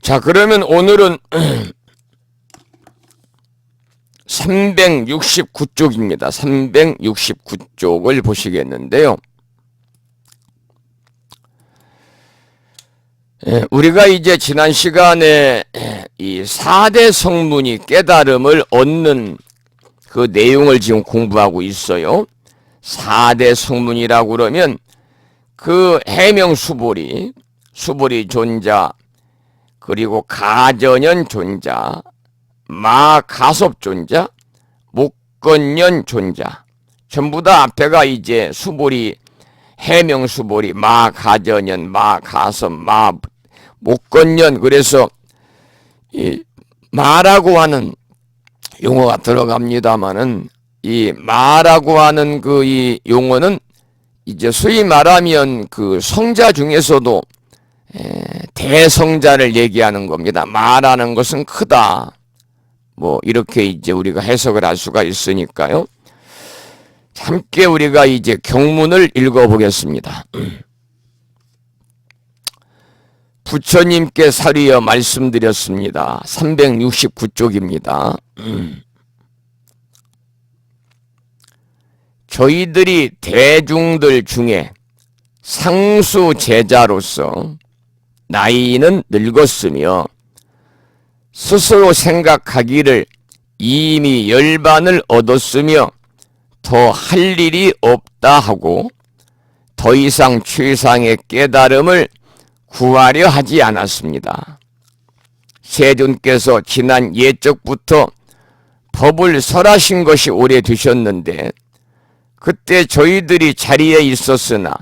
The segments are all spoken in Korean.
자, 그러면 오늘은 369쪽입니다. 369쪽을 보시겠는데요. 우리가 이제 지난 시간에 이 4대 성문이 깨달음을 얻는 그 내용을 지금 공부하고 있어요. 4대 성문이라고 그러면 그 해명수보리, 수보리 존자, 그리고 가전연 존자, 마가섭 존자, 목건연 존자, 전부 다 앞에가 이제 수보리, 해명수보리, 마가전연, 마가섭, 목건연. 그래서 이 마라고 하는 용어가 들어갑니다마는 이 마라고 하는 그 이 용어는 이제 소위 말하면 그 성자 중에서도 대성자를 얘기하는 겁니다. 마라는 것은 크다. 뭐 이렇게 이제 우리가 해석을 할 수가 있으니까요. 함께 우리가 이제 경문을 읽어보겠습니다. 부처님께 사리어 말씀드렸습니다. 369쪽입니다. 저희들이 대중들 중에 상수 제자로서 나이는 늙었으며 스스로 생각하기를 이미 열반을 얻었으며 더 할 일이 없다 하고 더 이상 최상의 깨달음을 구하려 하지 않았습니다. 세존께서 지난 예적부터 법을 설하신 것이 오래되셨는데 그때 저희들이 자리에 있었으나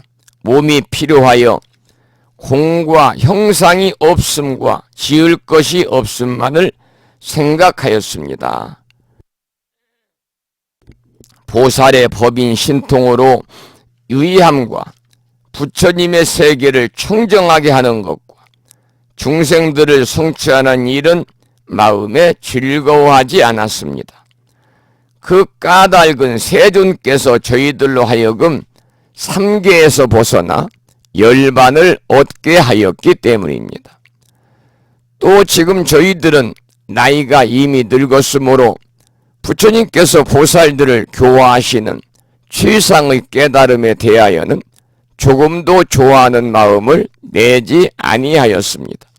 몸이 필요하여 공과 형상이 없음과 지을 것이 없음만을 생각하였습니다. 보살의 법인 신통으로 유의함과 부처님의 세계를 청정하게 하는 것과 중생들을 성취하는 일은 마음에 즐거워하지 않았습니다. 그 까닭은 세존께서 저희들로 하여금 삼계에서 벗어나 열반을 얻게 하였기 때문입니다. 또 지금 저희들은 나이가 이미 늙었으므로 부처님께서 보살들을 교화하시는 최상의 깨달음에 대하여는 조금도 좋아하는 마음을 내지 아니하였습니다.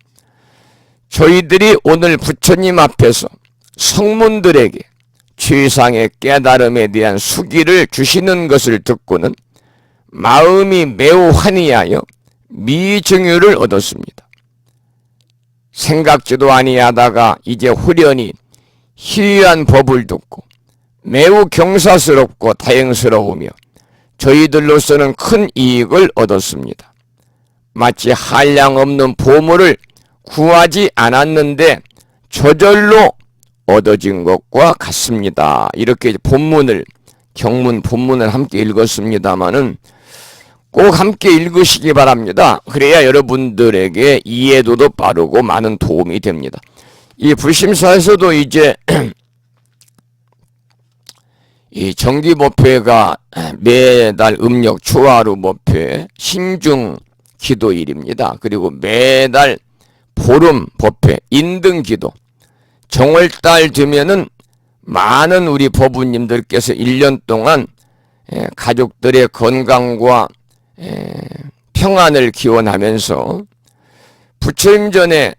저희들이 오늘 부처님 앞에서 성문들에게 최상의 깨달음에 대한 수기를 주시는 것을 듣고는 마음이 매우 환희하여 미증유를 얻었습니다. 생각지도 아니하다가 이제 후련히 희귀한 법을 듣고 매우 경사스럽고 다행스러우며 저희들로서는 큰 이익을 얻었습니다. 마치 한량없는 보물을 구하지 않았는데 저절로 얻어진 것과 같습니다. 이렇게 본문을, 경문 본문을 함께 읽었습니다마는 꼭 함께 읽으시기 바랍니다. 그래야 여러분들에게 이해도도 빠르고 많은 도움이 됩니다. 이 불심사에서도 이제 이 정기법회가 매달 음력 초하루 법회 신중 기도일입니다. 그리고 매달 보름 법회 인등기도, 정월달 되면은 많은 우리 법우님들께서 1년 동안 가족들의 건강과 평안을 기원하면서 부처님 전에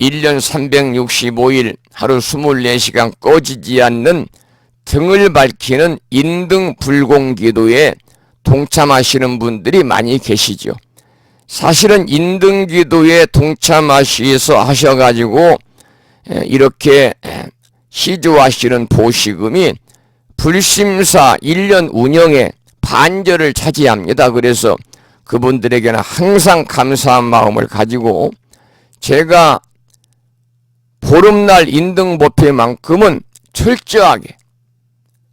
1년 365일 하루 24시간 꺼지지 않는 등을 밝히는 인등불공기도에 동참하시는 분들이 많이 계시죠. 사실은 인등기도에 동참하셔서 하셔가지고 이렇게 시주하시는 보시금이 불심사 1년 운영에 반절을 차지합니다. 그래서 그분들에게는 항상 감사한 마음을 가지고 제가 보름날 인등법회만큼은 철저하게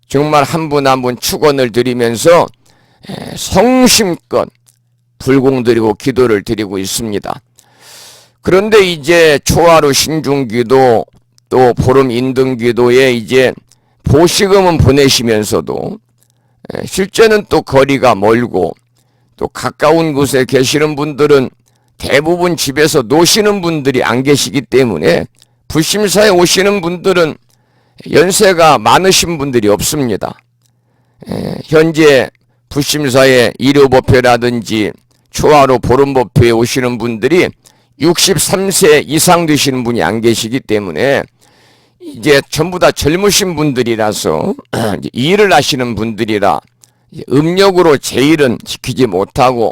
정말 한 분 한 분 축원을 드리면서 성심껏 불공드리고 기도를 드리고 있습니다. 그런데 이제 초하루 신중기도 또 보름 인등기도에 이제 보시금은 보내시면서도 실제는 또 거리가 멀고 또 가까운 곳에 계시는 분들은 대부분 집에서 노시는 분들이 안 계시기 때문에 불심사에 오시는 분들은 연세가 많으신 분들이 없습니다. 현재 불심사에 일요법회라든지 초하루 보름법회에 오시는 분들이 63세 이상 되시는 분이 안 계시기 때문에 이제 전부 다 젊으신 분들이라서 일을 하시는 분들이라 음력으로 제일은 지키지 못하고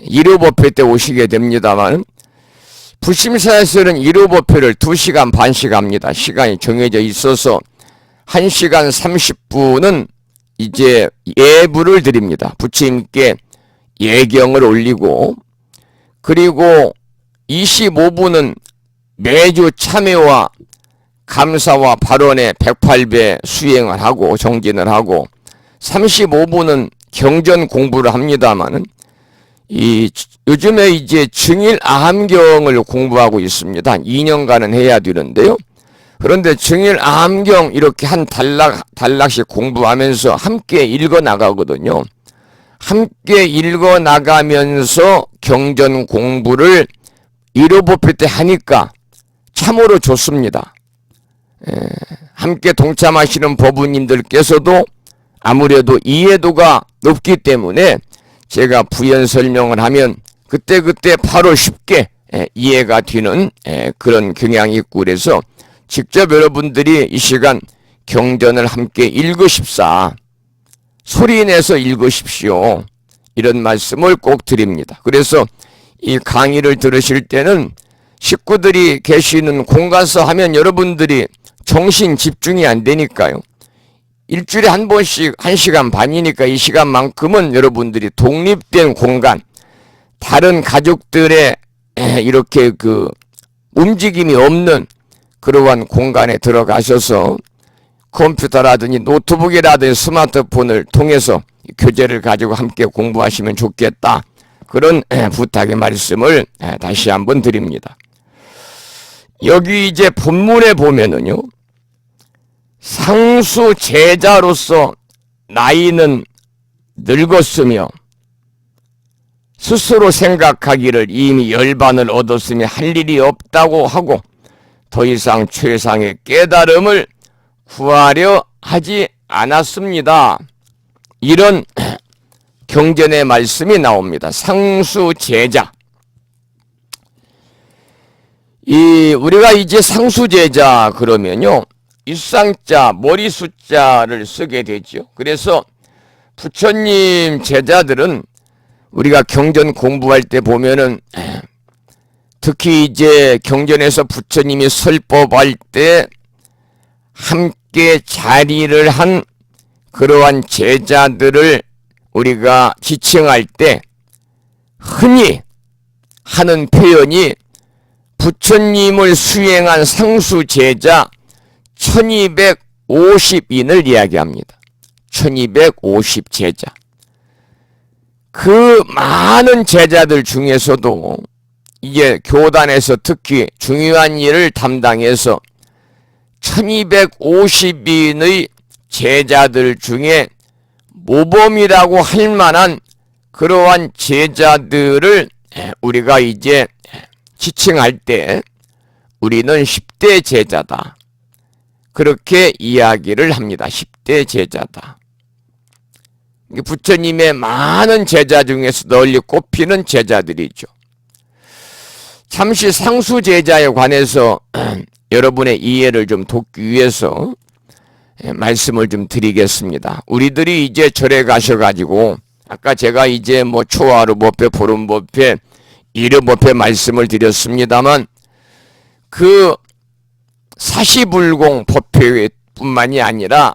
일요법회 때 오시게 됩니다만, 불심사에서는 일요법회를 2시간 반씩 합니다. 시간이 정해져 있어서 1시간 30분은 이제 예불을 드립니다. 부처님께 예경을 올리고, 그리고 25분은 매주 참회와 감사와 발언의 108배 수행을 하고 정진을 하고, 35분은 경전 공부를 합니다만은 요즘에 이제 증일 아함경을 공부하고 있습니다. 한 2년간은 해야 되는데요. 그런데 증일 아함경 이렇게 한 단락씩 공부하면서 함께 읽어 나가거든요. 함께 읽어 나가면서 경전 공부를 일요법회 때 하니까 참으로 좋습니다. 함께 동참하시는 법우님들께서도 아무래도 이해도가 높기 때문에 제가 부연 설명을 하면 그때그때 바로 쉽게 이해가 되는 그런 경향이 있고, 그래서 직접 여러분들이 이 시간 경전을 함께 읽으십사, 소리내서 읽으십시오, 이런 말씀을 꼭 드립니다. 그래서 이 강의를 들으실 때는 식구들이 계시는 공간에서 하면 여러분들이 정신 집중이 안 되니까요. 일주일에 한 번씩 1시간 반이니까 이 시간만큼은 여러분들이 독립된 공간, 다른 가족들의 이렇게 움직임이 없는 그러한 공간에 들어가셔서 컴퓨터라든지 노트북이라든지 스마트폰을 통해서 교재를 가지고 함께 공부하시면 좋겠다, 그런 부탁의 말씀을 다시 한번 드립니다. 여기 이제 본문에 보면은요, 상수 제자로서 나이는 늙었으며 스스로 생각하기를 이미 열반을 얻었으며 할 일이 없다고 하고 더 이상 최상의 깨달음을 구하려 하지 않았습니다. 이런 경전의 말씀이 나옵니다. 상수 제자. 우리가 이제 상수 제자 그러면요, 일상자, 머리 숫자를 쓰게 되죠. 그래서 부처님 제자들은 우리가 경전 공부할 때 보면은 특히 이제 경전에서 부처님이 설법할 때 함께 자리를 한 그러한 제자들을 우리가 지칭할 때 흔히 하는 표현이 부처님을 수행한 상수 제자 1250인을 이야기합니다. 1250 제자. 그 많은 제자들 중에서도 이제 교단에서 특히 중요한 일을 담당해서 1250인의 제자들 중에 모범이라고 할 만한 그러한 제자들을 우리가 이제 지칭할 때 우리는 10대 제자다, 그렇게 이야기를 합니다. 10대 제자다. 부처님의 많은 제자 중에서 널리 꼽히는 제자들이죠. 잠시 상수 제자에 관해서 여러분의 이해를 좀 돕기 위해서 말씀을 좀 드리겠습니다. 우리들이 이제 절에 가셔가지고 아까 제가 이제 뭐 초하루 법회, 보름 법회, 일요 법회 말씀을 드렸습니다만 그 사시불공 법회뿐만이 아니라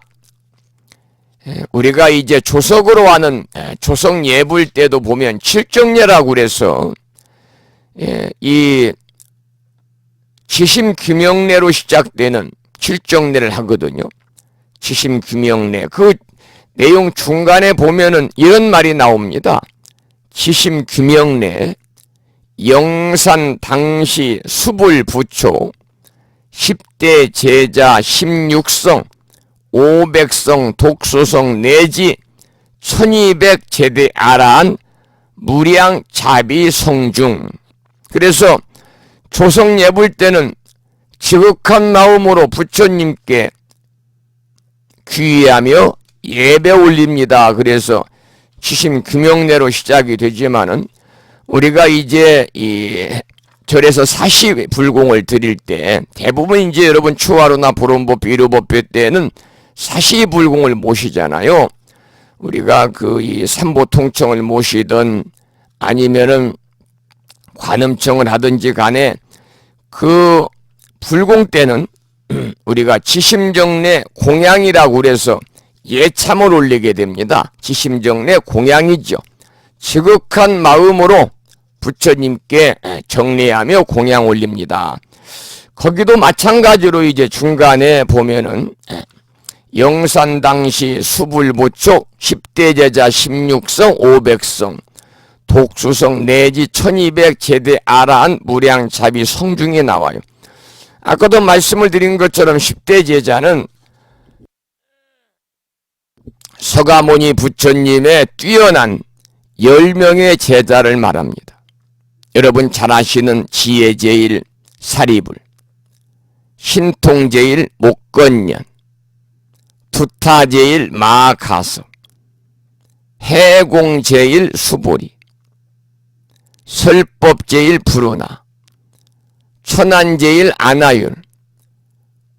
우리가 이제 조석으로 하는 조석 예불 때도 보면 칠정례라고 그래서 이 지심규명례로 시작되는 칠정례를 하거든요. 지심규명례. 그 내용 중간에 보면은 이런 말이 나옵니다. 지심규명례, 영산 당시 수불부초 10대 제자 16성 500성 독수성 내지 1200 제대 아라한 무량 자비 성중, 그래서 조성 예불 때는 지극한 마음으로 부처님께 귀의하며 예배 올립니다. 그래서 치심 규명례로 시작이 되지만은 우리가 이제 이 절에서 사시불공을 드릴 때 대부분 이제 여러분 추화로나 보론법회, 일요법회 때는 사시불공을 모시잖아요. 우리가 그 이 삼보통청을 모시든 아니면은 관음청을 하든지 간에 그 불공 때는 우리가 지심정례 공양이라고 그래서 예참을 올리게 됩니다. 지심정례 공양이죠. 지극한 마음으로 부처님께 정례하며 공양 올립니다. 거기도 마찬가지로 이제 중간에 보면은 영산 당시 수불보촉 10대 제자 16성 500성 독수성 내지 1200 제대 아라한 무량자비 성중에 나와요. 아까도 말씀을 드린 것처럼 10대 제자는 서가모니 부처님의 뛰어난 10명의 제자를 말합니다. 여러분 잘 아시는 지혜제일 사리불, 신통제일 목건년, 두타제일 마가서, 해공제일 수보리, 설법제일 불우나, 천안제일 아나윤,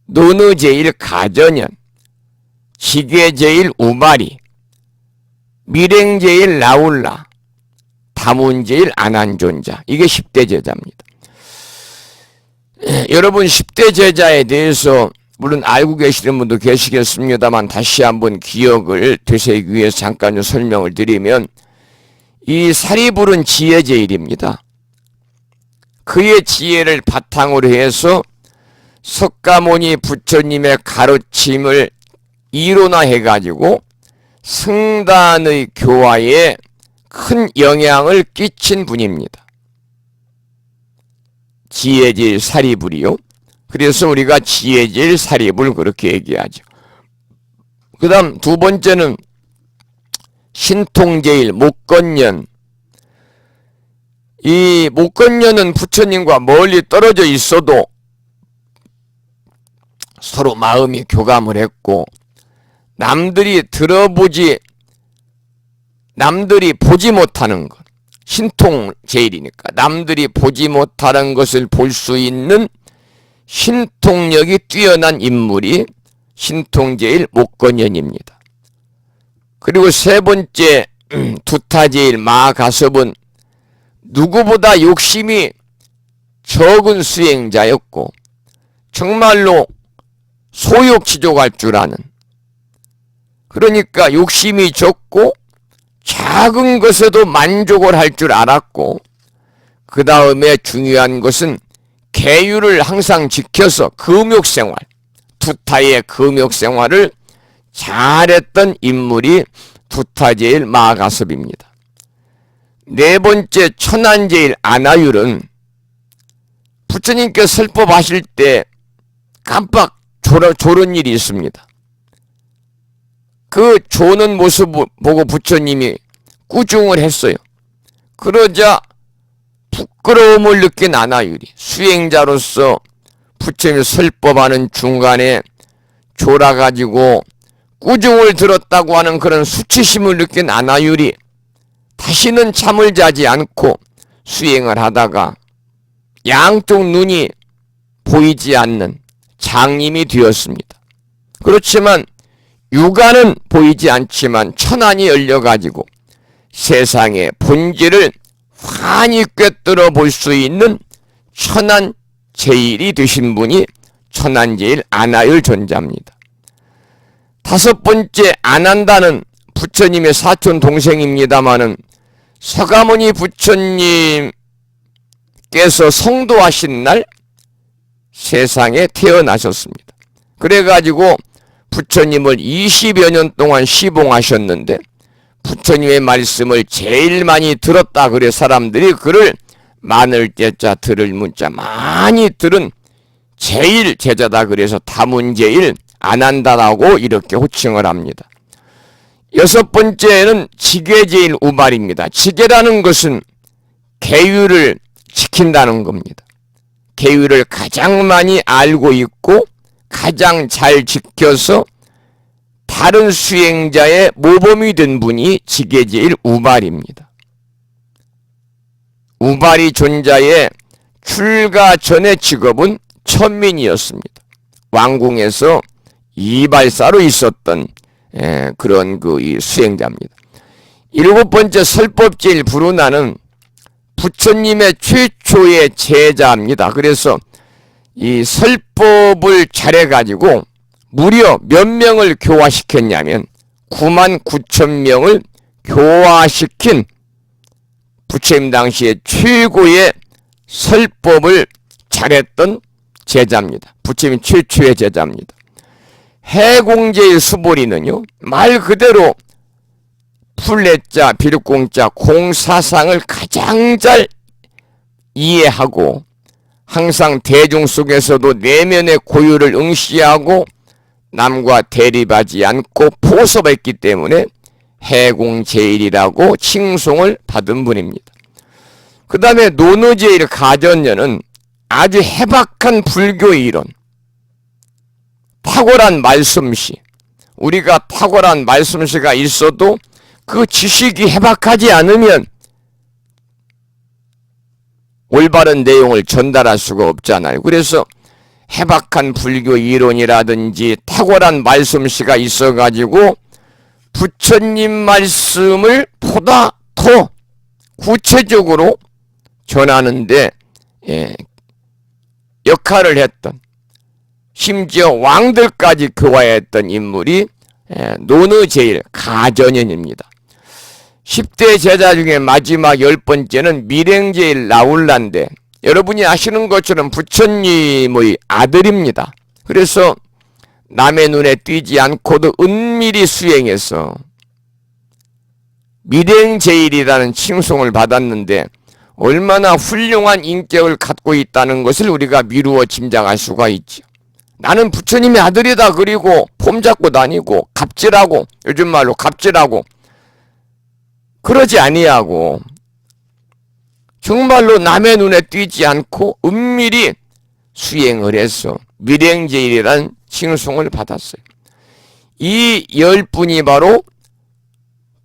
노느제일 가전연, 지게제일 우마리, 밀행제일 라울라, 다문제일 아난존자. 이게 10대 제자입니다. 여러분 10대 제자에 대해서 물론 알고 계시는 분도 계시겠습니다만 다시 한번 기억을 되새기기 위해서 잠깐 좀 설명을 드리면 이 사리불은 지혜제일입니다. 그의 지혜를 바탕으로 해서 석가모니 부처님의 가르침을 이론화해가지고 승단의 교화에 큰 영향을 끼친 분입니다. 지혜제일 사리불이요. 그래서 우리가 지혜제일 사리불 그렇게 얘기하죠. 그 다음 두 번째는 신통제일 목건년. 이 목건년은 부처님과 멀리 떨어져 있어도 서로 마음이 교감을 했고 남들이 보지 못하는 것, 신통제일이니까 남들이 보지 못하는 것을 볼 수 있는 신통력이 뛰어난 인물이 신통제일 목건년입니다. 그리고 세 번째 두타제일 마가섭은 누구보다 욕심이 적은 수행자였고 정말로 소욕지족할 줄 아는, 그러니까 욕심이 적고 작은 것에도 만족을 할 줄 알았고 그 다음에 중요한 것은 계율을 항상 지켜서 금욕생활, 두타의 금욕생활을 잘했던 인물이 두타제일 마가섭입니다. 네 번째 천안제일 아나율은 부처님께 설법하실 때 깜빡 졸은 일이 있습니다. 그 조는 모습 보고 부처님이 꾸중을 했어요. 그러자 부끄러움을 느낀 아나율이 수행자로서 부처님이 설법하는 중간에 졸아가지고 꾸중을 들었다고 하는 그런 수치심을 느낀 아나율이 다시는 잠을 자지 않고 수행을 하다가 양쪽 눈이 보이지 않는 장님이 되었습니다. 그렇지만 육안은 보이지 않지만 천안이 열려가지고 세상의 본질을 환히 꿰뚫어 볼 수 있는 천안제일이 되신 분이 천안제일 아나율 존자입니다. 다섯 번째 아난다는 부처님의 사촌 동생입니다마는 서가모니 부처님께서 성도하신 날 세상에 태어나셨습니다. 그래가지고 부처님을 20여 년 동안 시봉하셨는데 부처님의 말씀을 제일 많이 들었다 그래 사람들이 그를 많을 때자 들을 문자 많이 들은 제일 제자다 그래서 다문제일 아난다라고 이렇게 호칭을 합니다. 여섯 번째는 지게제일 우발입니다. 지게라는 것은 계율을 지킨다는 겁니다. 계율을 가장 많이 알고 있고 가장 잘 지켜서 다른 수행자의 모범이 된 분이 지계제일 우발입니다. 우발이 존자의 출가 전의 직업은 천민이었습니다. 왕궁에서 이발사로 있었던 그런 이 수행자입니다. 일곱 번째 설법제일 불운하는 부처님의 최초의 제자입니다. 그래서 이 설법을 잘해가지고 무려 몇 명을 교화시켰냐면 99,000명을 교화시킨 부처님 당시에 최고의 설법을 잘했던 제자입니다. 부처님 최초의 제자입니다. 해공제의 수보리는요, 말 그대로 풀레자, 비륵공자, 공사상을 가장 잘 이해하고 항상 대중 속에서도 내면의 고유를 응시하고 남과 대립하지 않고 포섭했기 때문에 해공제일이라고 칭송을 받은 분입니다. 그 다음에 노노제일 가전녀는 아주 해박한 불교 이론, 탁월한 말씀씨, 우리가 탁월한 말씀씨가 있어도 그 지식이 해박하지 않으면 올바른 내용을 전달할 수가 없잖아요. 그래서 해박한 불교 이론이라든지 탁월한 말씀씨가 있어가지고 부처님 말씀을 보다 더 구체적으로 전하는데 역할을 했던, 심지어 왕들까지 교화했던 인물이 노느제일 가전현입니다. 10대 제자 중에 마지막 10번째는 밀행제일 나울라인데 여러분이 아시는 것처럼 부처님의 아들입니다. 그래서 남의 눈에 띄지 않고도 은밀히 수행해서 밀행제일이라는 칭송을 받았는데 얼마나 훌륭한 인격을 갖고 있다는 것을 우리가 미루어 짐작할 수가 있죠. 나는 부처님의 아들이다. 그리고 폼 잡고 다니고 갑질하고, 요즘 말로 갑질하고 그러지 아니하고 정말로 남의 눈에 띄지 않고 은밀히 수행을 해서 밀행제일이라는 칭송을 받았어요. 이 10분이 바로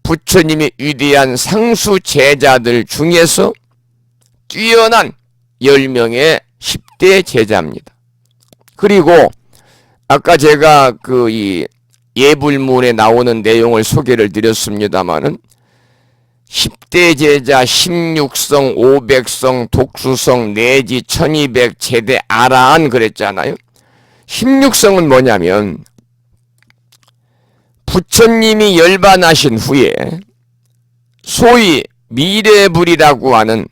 부처님의 위대한 상수 제자들 중에서 뛰어난 10명의 10대 제자입니다. 그리고 아까 제가 이 예불문에 나오는 내용을 소개를 드렸습니다마는 10대 제자 16성, 500성, 독수성 내지 1200 제대 아라한 그랬잖아요. 16성은 뭐냐면 부처님이 열반하신 후에 소위 미래불이라고 하는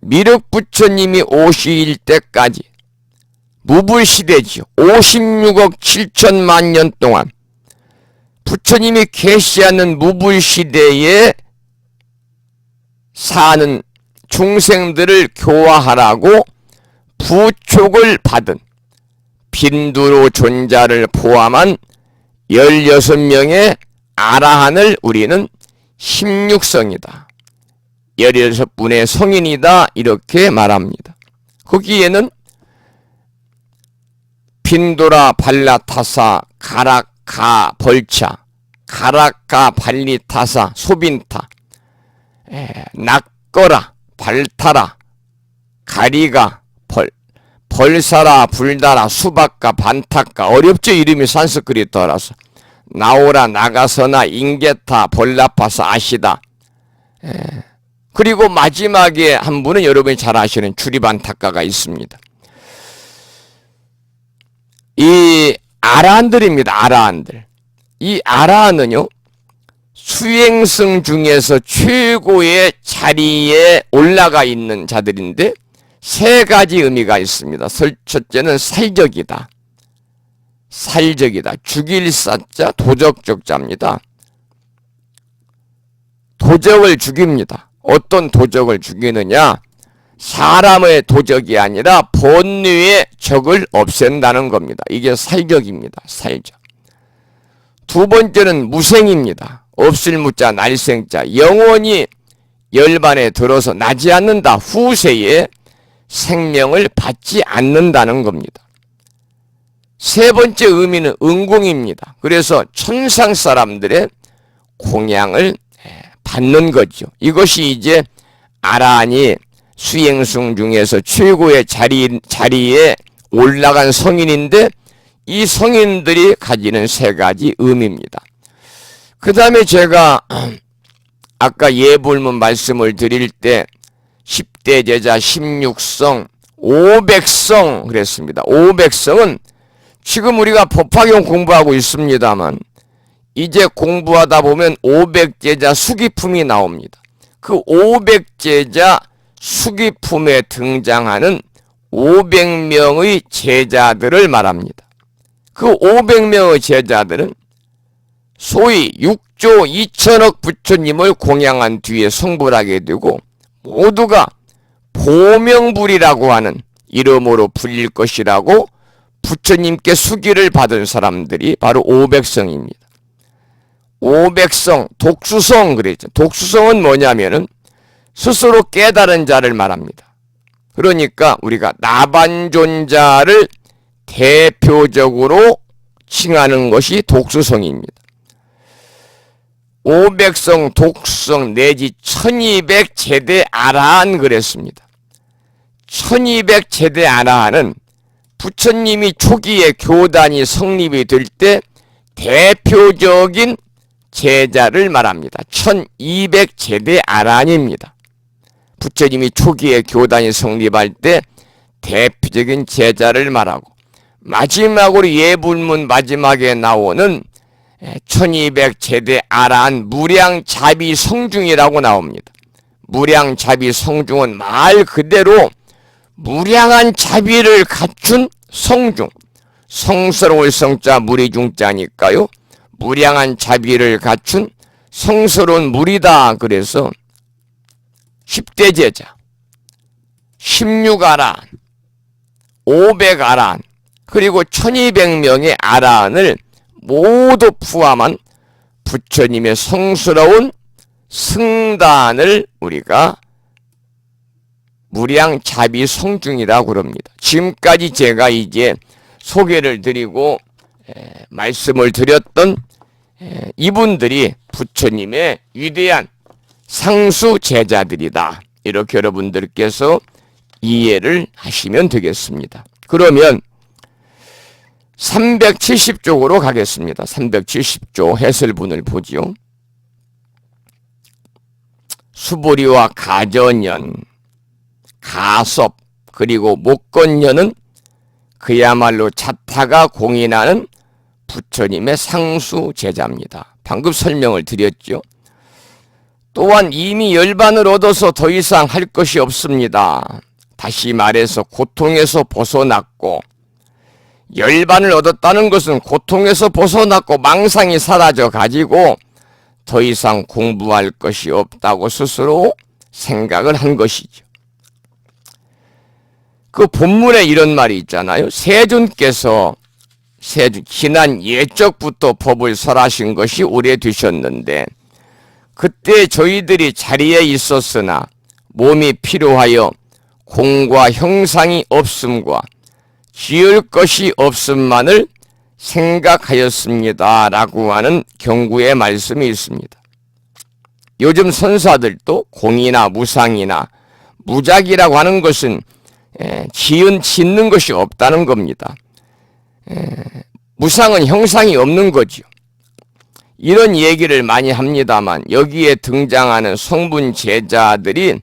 미륵부처님이 오실 때까지 무불시대지요. 56억 7천만 년 동안 부처님이 계시하는 무불시대에 사는 중생들을 교화하라고 부촉을 받은 빈두로 존자를 포함한 16명의 아라한을 우리는 16성이다. 16분의 성인이다. 이렇게 말합니다. 거기에는 빈도라 발라타사 가락가 벌차, 가락가 발리타사 소빈타, 낚거라 발타라 가리가 벌사라 불다라 수박가 반타가, 어렵죠. 이름이 산스크리트어라서. 나오라 나가서나 인게타 벌라파사 아시다. 그리고 마지막에 한 분은 여러분이 잘 아시는 주리반타가가 있습니다. 이 아라한들입니다. 아라한들. 이 아라한은요, 수행승 중에서 최고의 자리에 올라가 있는 자들인데 세 가지 의미가 있습니다. 첫째는 살적이다. 살적이다. 죽일 사자, 도적적자입니다. 도적을 죽입니다. 어떤 도적을 죽이느냐? 사람의 도적이 아니라 본류의 적을 없앤다는 겁니다. 이게 살적입니다. 살적. 두 번째는 무생입니다. 없을 무자, 날생자. 영원히 열반에 들어서 나지 않는다. 후세에 생명을 받지 않는다는 겁니다. 세 번째 의미는 은공입니다. 그래서 천상 사람들의 공양을 받는 거죠. 이것이 이제 아라한이 수행승 중에서 최고의 자리에 올라간 성인인데 이 성인들이 가지는 세 가지 의미입니다. 그 다음에 제가 아까 예불문 말씀을 드릴 때 10대 제자 16성 500성 그랬습니다. 500성은 지금 우리가 법화경 공부하고 있습니다만 이제 공부하다 보면 500제자 수기품이 나옵니다. 그 500제자 수기품에 등장하는 500명의 제자들을 말합니다. 그 500명의 제자들은 소위 6조 2천억 부처님을 공양한 뒤에 성불하게 되고 모두가 보명불이라고 하는 이름으로 불릴 것이라고 부처님께 수기를 받은 사람들이 바로 500성입니다. 500성, 독수성 그랬죠. 독수성은 뭐냐면은 스스로 깨달은 자를 말합니다. 그러니까 우리가 나반존자를 대표적으로 칭하는 것이 독수성입니다. 500성, 독수성 내지 1200제대 아라한 그랬습니다. 1200제대 아라한은 부처님이 초기에 교단이 성립이 될 때 대표적인 제자를 말합니다. 1200제대 아라한입니다. 부처님이 초기에 교단이 성립할 때 대표적인 제자를 말하고 마지막으로 예불문 마지막에 나오는 1200제대 아라한 무량자비 성중이라고 나옵니다. 무량자비 성중은 말 그대로 무량한 자비를 갖춘 성중, 성스러울 성자 무리중자니까요. 무량한 자비를 갖춘 성스러운 무리다. 그래서 10대 제자, 16아라한, 500아라한, 그리고 1200명의 아라한을 모두 포함한 부처님의 성스러운 승단을 우리가 무량자비 성중이라고 그럽니다. 지금까지 제가 이제 소개를 드리고 말씀을 드렸던 이분들이 부처님의 위대한 상수 제자들이다. 이렇게 여러분들께서 이해를 하시면 되겠습니다. 그러면 370쪽으로 가겠습니다. 370조 해설문을 보지요. 수보리와 가전연, 가섭, 그리고 목건연은 그야말로 자타가 공인하는 부처님의 상수 제자입니다. 방금 설명을 드렸죠. 또한 이미 열반을 얻어서 더 이상 할 것이 없습니다. 다시 말해서 고통에서 벗어났고, 열반을 얻었다는 것은 고통에서 벗어났고 망상이 사라져 가지고 더 이상 공부할 것이 없다고 스스로 생각을 한 것이죠. 그 본문에 이런 말이 있잖아요. 세존께서 지난 예적부터 법을 설하신 것이 오래되셨는데 그때 저희들이 자리에 있었으나 몸이 피로하여 공과 형상이 없음과 지을 것이 없음만을 생각하였습니다. 라고 하는 경구의 말씀이 있습니다. 요즘 선사들도 공이나 무상이나 무작이라고 하는 것은 짓는 것이 없다는 겁니다. 무상은 형상이 없는 거죠. 이런 얘기를 많이 합니다만 여기에 등장하는 성분 제자들이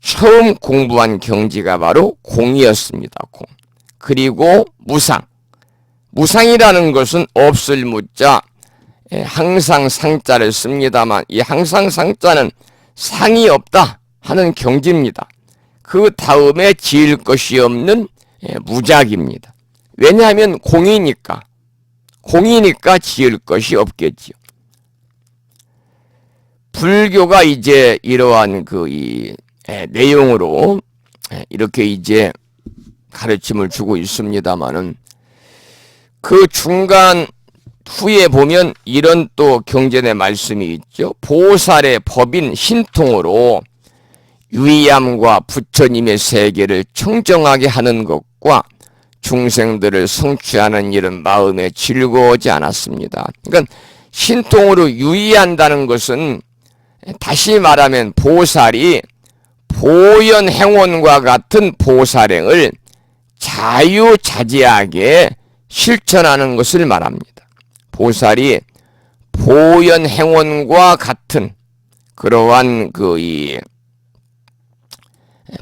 처음 공부한 경지가 바로 공이었습니다. 공. 그리고 무상. 무상이라는 것은 없을 무자, 항상 상자를 씁니다만 이 항상 상자는 상이 없다 하는 경지입니다. 그 다음에 지을 것이 없는 무작입니다. 왜냐하면 공이니까 지을 것이 없겠지요. 불교가 이제 이러한 내용으로 이렇게 이제 가르침을 주고 있습니다만은 그 중간 후에 보면 이런 또 경전의 말씀이 있죠. 보살의 법인 신통으로 유의함과 부처님의 세계를 청정하게 하는 것과 중생들을 성취하는 일은 마음에 즐거워지 않았습니다. 그러니까 신통으로 유의한다는 것은 다시 말하면 보살이 보현행원과 같은 보살행을 자유자재하게 실천하는 것을 말합니다. 보살이 보현행원과 같은 그러한 이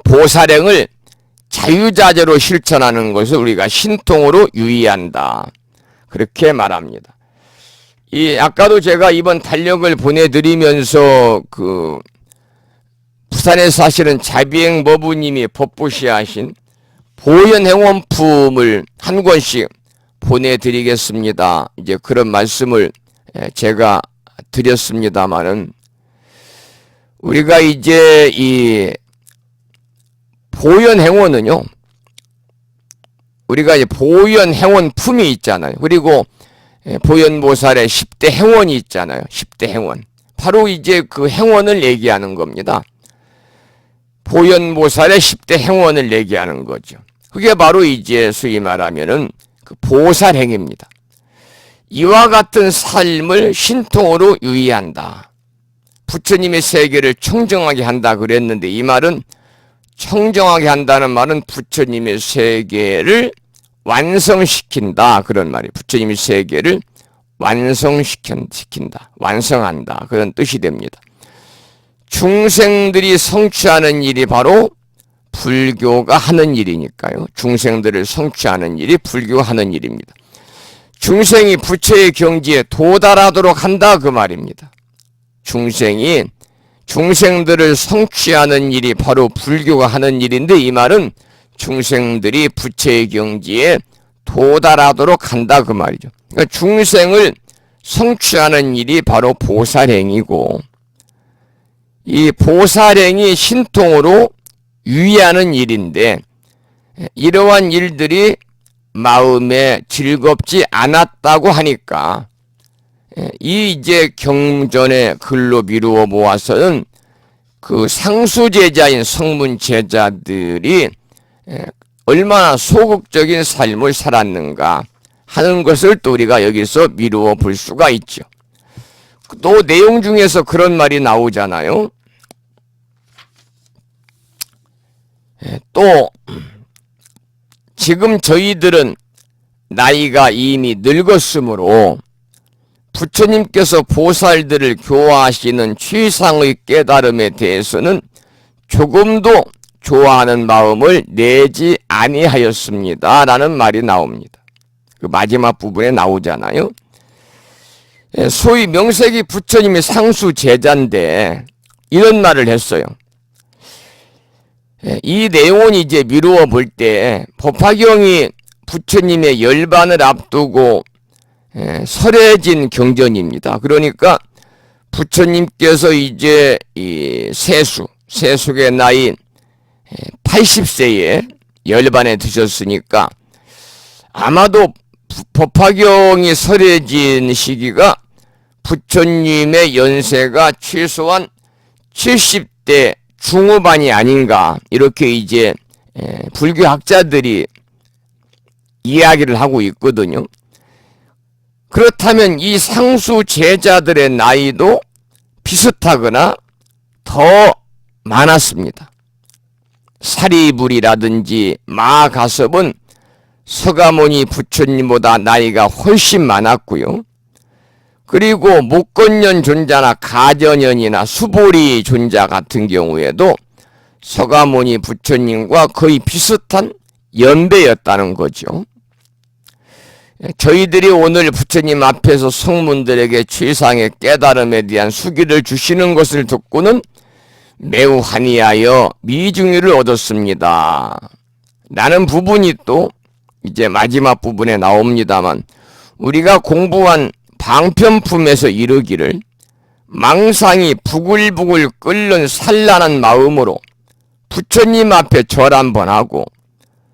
보살행을 자유자재로 실천하는 것을 우리가 신통으로 유의한다. 그렇게 말합니다. 아까도 제가 이번 달력을 보내드리면서 부산에 사시는 자비행 머부님이 법보시하신 보현행원품을 한 권씩 보내드리겠습니다. 이제 그런 말씀을 제가 드렸습니다마는 우리가 이제 이 보현행원은요, 우리가 이제 보현행원품이 있잖아요. 그리고 보현보살의 10대 행원이 있잖아요. 10대 행원. 바로 이제 그 행원을 얘기하는 겁니다. 보현보살의 10대 행원을 얘기하는 거죠. 그게 바로 이제 소위 말하면은 그 보살행입니다. 이와 같은 삶을 신통으로 유의한다. 부처님의 세계를 청정하게 한다 그랬는데 이 말은 청정하게 한다는 말은 부처님의 세계를 완성시킨다 그런 말이에요. 부처님의 세계를 완성시킨다, 완성한다 그런 뜻이 됩니다. 중생들이 성취하는 일이 바로 불교가 하는 일이니까요. 중생들을 성취하는 일이 불교가 하는 일입니다. 중생이 부처의 경지에 도달하도록 한다 그 말입니다. 중생들을 성취하는 일이 바로 불교가 하는 일인데 이 말은 중생들이 부처의 경지에 도달하도록 한다 그 말이죠. 그러니까 중생을 성취하는 일이 바로 보살행이고 이 보살행이 신통으로 유의하는 일인데 이러한 일들이 마음에 즐겁지 않았다고 하니까 이 이제 경전의 글로 미루어 모아서는 그 상수제자인 성문제자들이 얼마나 소극적인 삶을 살았는가 하는 것을 또 우리가 여기서 미루어 볼 수가 있죠. 또 내용 중에서 그런 말이 나오잖아요. 또 지금 저희들은 나이가 이미 늙었으므로 부처님께서 보살들을 교화하시는 최상의 깨달음에 대해서는 조금도 좋아하는 마음을 내지 아니하였습니다. 라는 말이 나옵니다. 그 마지막 부분에 나오잖아요. 소위 명색이 부처님의 상수 제자인데 이런 말을 했어요. 이 내용은 이제 미루어 볼 때 법화경이 부처님의 열반을 앞두고 설해진 경전입니다. 그러니까 부처님께서 이제 이 세숙의 나이 80세에 열반에 드셨으니까 아마도 법화경이 설해진 시기가 부처님의 연세가 최소한 70대 중후반이 아닌가 이렇게 이제 불교학자들이 이야기를 하고 있거든요. 그렇다면 이 상수 제자들의 나이도 비슷하거나 더 많았습니다. 사리불이라든지 마가섭은 서가모니 부처님보다 나이가 훨씬 많았고요. 그리고 목건년 존자나 가전년이나 수보리 존자 같은 경우에도 서가모니 부처님과 거의 비슷한 연배였다는 거죠. 저희들이 오늘 부처님 앞에서 성문들에게 최상의 깨달음에 대한 수기를 주시는 것을 듣고는 매우 환희하여 미중유를 얻었습니다. 라는 부분이 또 이제 마지막 부분에 나옵니다만 우리가 공부한 방편품에서 이르기를 망상이 부글부글 끓는 산란한 마음으로 부처님 앞에 절 한번 하고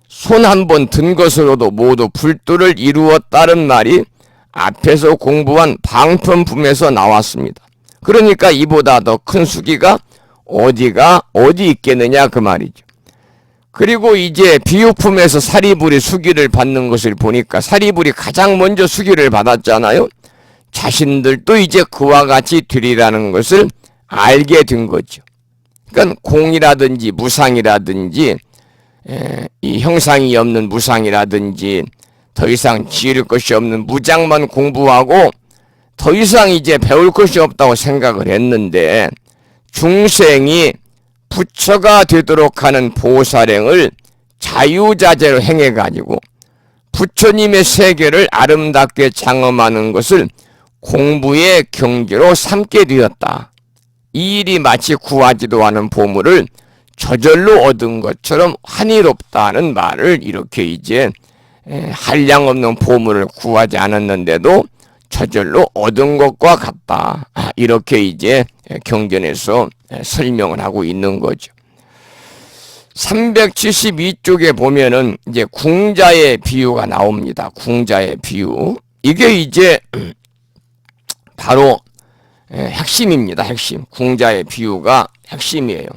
손 한번 든 것으로도 모두 불도를 이루었다는 말이 앞에서 공부한 방편품에서 나왔습니다. 그러니까 이보다 더 큰 수기가 어디 있겠느냐 그 말이죠. 그리고 이제 비유품에서 사리불이 수기를 받는 것을 보니까 사리불이 가장 먼저 수기를 받았잖아요. 자신들도 이제 그와 같이 되리라는 것을 알게 된 거죠. 그러니까 공이라든지 무상이라든지 이 형상이 없는 무상이라든지 더 이상 지을 것이 없는 무장만 공부하고 더 이상 이제 배울 것이 없다고 생각을 했는데 중생이 부처가 되도록 하는 보살행을 자유자재로 행해가지고 부처님의 세계를 아름답게 장엄하는 것을 공부의 경지로 삼게 되었다. 이 일이 마치 구하지도 않은 보물을 저절로 얻은 것처럼 환희롭다는 말을 이렇게 이제 한량없는 보물을 구하지 않았는데도 저절로 얻은 것과 같다. 이렇게 이제 경전에서 설명을 하고 있는 거죠. 372쪽에 보면은 이제 궁자의 비유가 나옵니다. 궁자의 비유. 이게 이제 바로 핵심입니다. 핵심. 궁자의 비유가 핵심이에요.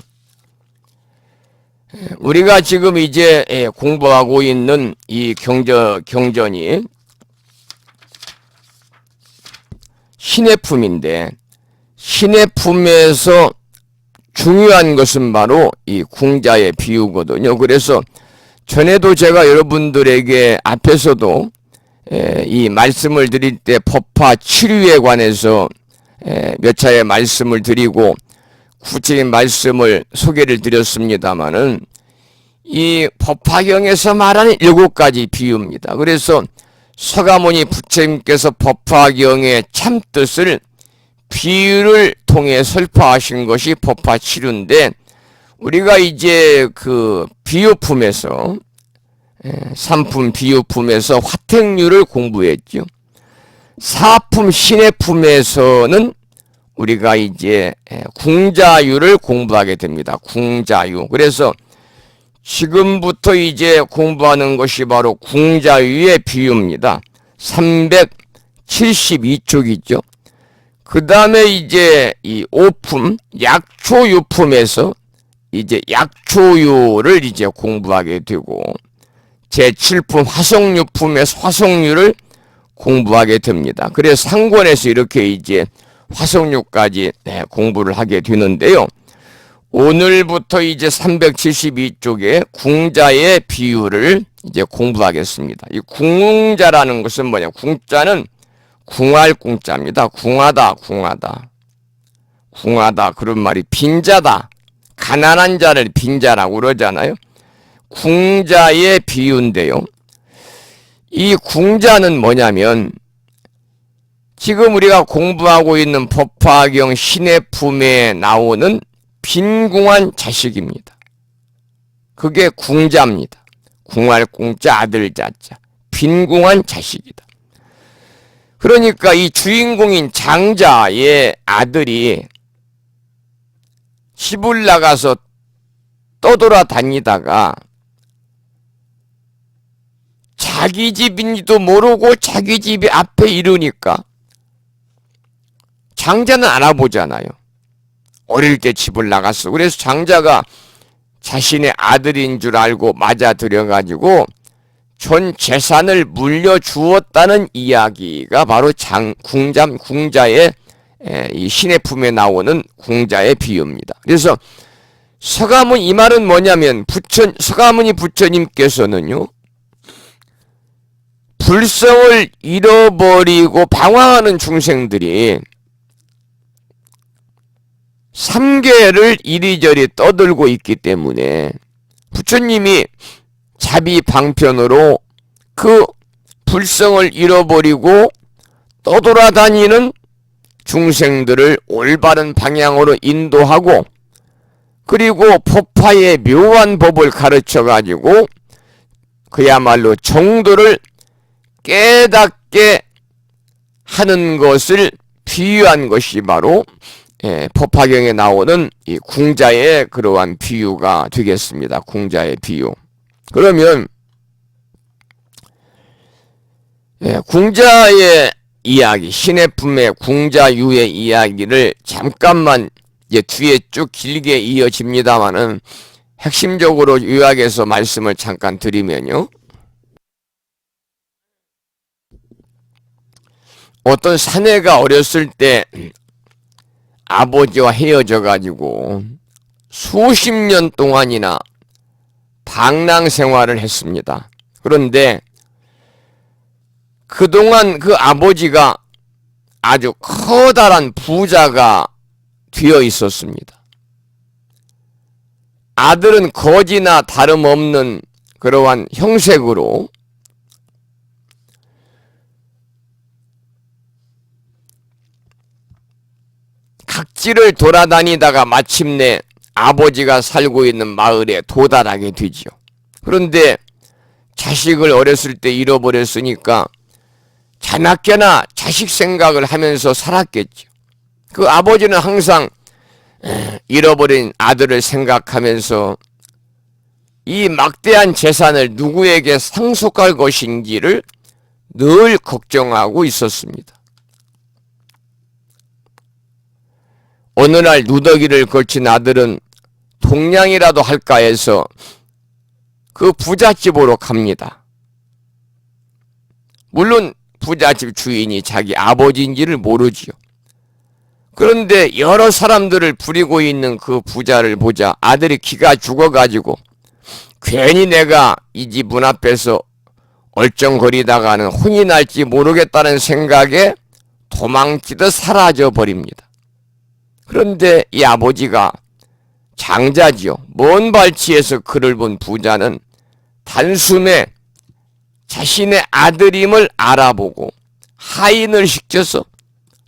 우리가 지금 이제 공부하고 있는 이 경전이 신의 품인데 신의 품에서 중요한 것은 바로 이 궁자의 비유거든요. 그래서 전에도 제가 여러분들에게 앞에서도 이 말씀을 드릴 때 법화 치료에 관해서 몇 차례 말씀을 드리고 구체적인 말씀을 소개를 드렸습니다마는 이 법화경에서 말하는 7가지 비유입니다. 그래서 서가모니 부처님께서 법화경의 참뜻을 비유를 통해 설파하신 것이 법화치료인데 우리가 이제 그 비유품에서 삼품 비유품에서 화택류를 공부했죠. 사품 신의 품에서는 우리가 이제 궁자유를 공부하게 됩니다. 궁자유. 그래서 지금부터 이제 공부하는 것이 바로 궁자유의 비유입니다. 372쪽이죠. 그 다음에 이제 이 오품, 약초유품에서 이제 약초유를 이제 공부하게 되고 제7품 화성유품에서 화성유를 공부하게 됩니다. 그래서 상권에서 이렇게 이제 화성유까지 공부를 하게 되는데요. 오늘부터 이제 372쪽에 궁자의 비유를 이제 공부하겠습니다. 이 궁자라는 것은 뭐냐? 궁자는 궁할 궁자입니다. 궁하다, 궁하다. 궁하다. 그런 말이 빈자다. 가난한 자를 빈자라고 그러잖아요. 궁자의 비유인데요. 이 궁자는 뭐냐면 지금 우리가 공부하고 있는 법화경 신의 품에 나오는 빈궁한 자식입니다. 그게 궁자입니다. 궁할 궁자 아들 자자. 빈궁한 자식이다. 그러니까 이 주인공인 장자의 아들이 집을 나가서 떠돌아다니다가 자기 집인지도 모르고 자기 집이 앞에 이르니까 장자는 알아보잖아요. 어릴 때 집을 나갔어. 그래서 장자가 자신의 아들인 줄 알고 맞아들여가지고 전 재산을 물려주었다는 이야기가 바로 궁자의 이 신의 품에 나오는 궁자의 비유입니다. 그래서 서가모니 이 말은 뭐냐면 서가모니 부처님께서는요 불성을 잃어버리고 방황하는 중생들이 삼계를 이리저리 떠들고 있기 때문에 부처님이 자비 방편으로 그 불성을 잃어버리고 떠돌아다니는 중생들을 올바른 방향으로 인도하고 그리고 법화의 묘한 법을 가르쳐가지고 그야말로 정도를 깨닫게 하는 것을 비유한 것이 바로 법화경에 나오는 이 궁자의 그러한 비유가 되겠습니다. 궁자의 비유. 그러면 궁자의 이야기, 신의 품의 궁자유의 이야기를 잠깐만 이제 뒤에 쭉 길게 이어집니다만은 핵심적으로 요약해서 말씀을 잠깐 드리면요. 어떤 사내가 어렸을 때 아버지와 헤어져 가지고 수십 년 동안이나 방랑 생활을 했습니다. 그런데 그동안 그 아버지가 아주 커다란 부자가 되어 있었습니다. 아들은 거지나 다름없는 그러한 형색으로 각지를 돌아다니다가 마침내 아버지가 살고 있는 마을에 도달하게 되지요. 그런데 자식을 어렸을 때 잃어버렸으니까 자나깨나 자식 생각을 하면서 살았겠죠. 그 아버지는 항상 잃어버린 아들을 생각하면서 이 막대한 재산을 누구에게 상속할 것인지를 늘 걱정하고 있었습니다. 어느 날 누더기를 걸친 아들은 동냥이라도 할까 해서 그 부잣집으로 갑니다. 물론 부잣집 주인이 자기 아버지인지를 모르지요. 그런데 여러 사람들을 부리고 있는 그 부자를 보자 아들이 기가 죽어가지고 괜히 내가 이 집 문 앞에서 얼쩡거리다가는 혼이 날지 모르겠다는 생각에 도망치듯 사라져 버립니다. 그런데 이 아버지가 장자지요. 먼 발치에서 그를 본 부자는 단숨에 자신의 아들임을 알아보고 하인을 시켜서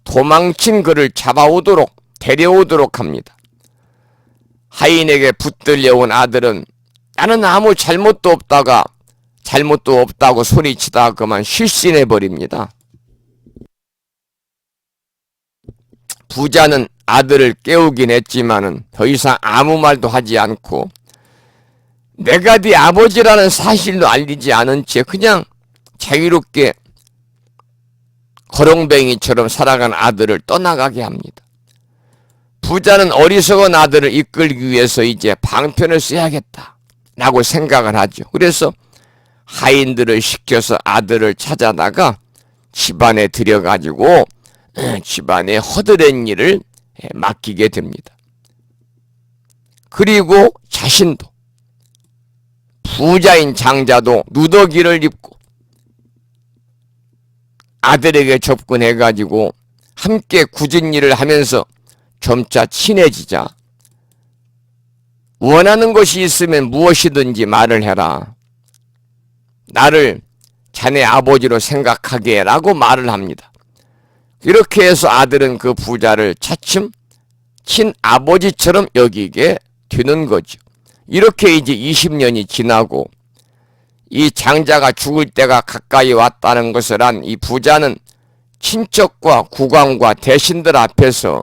도망친 그를 잡아오도록 데려오도록 합니다. 하인에게 붙들려온 아들은 나는 아무 잘못도 없다고 소리치다 그만 실신해버립니다. 부자는 아들을 깨우긴 했지만은 더 이상 아무 말도 하지 않고 내가 네 아버지라는 사실도 알리지 않은 채 그냥 자유롭게 거렁뱅이처럼 살아간 아들을 떠나가게 합니다. 부자는 어리석은 아들을 이끌기 위해서 이제 방편을 써야겠다라고 생각을 하죠. 그래서 하인들을 시켜서 아들을 찾아다가 집안에 들여가지고 집안의 허드렛 일을 맡기게 됩니다. 그리고 자신도 부자인 장자도 누더기를 입고 아들에게 접근해가지고 함께 굳은 일을 하면서 점차 친해지자 원하는 것이 있으면 무엇이든지 말을 해라. 나를 자네 아버지로 생각하게 라고 말을 합니다. 이렇게 해서 아들은 그 부자를 차츰 친아버지처럼 여기게 되는 거죠. 이렇게 이제 20년이 지나고 이 장자가 죽을 때가 가까이 왔다는 것을 한 이 부자는 친척과 국왕과 대신들 앞에서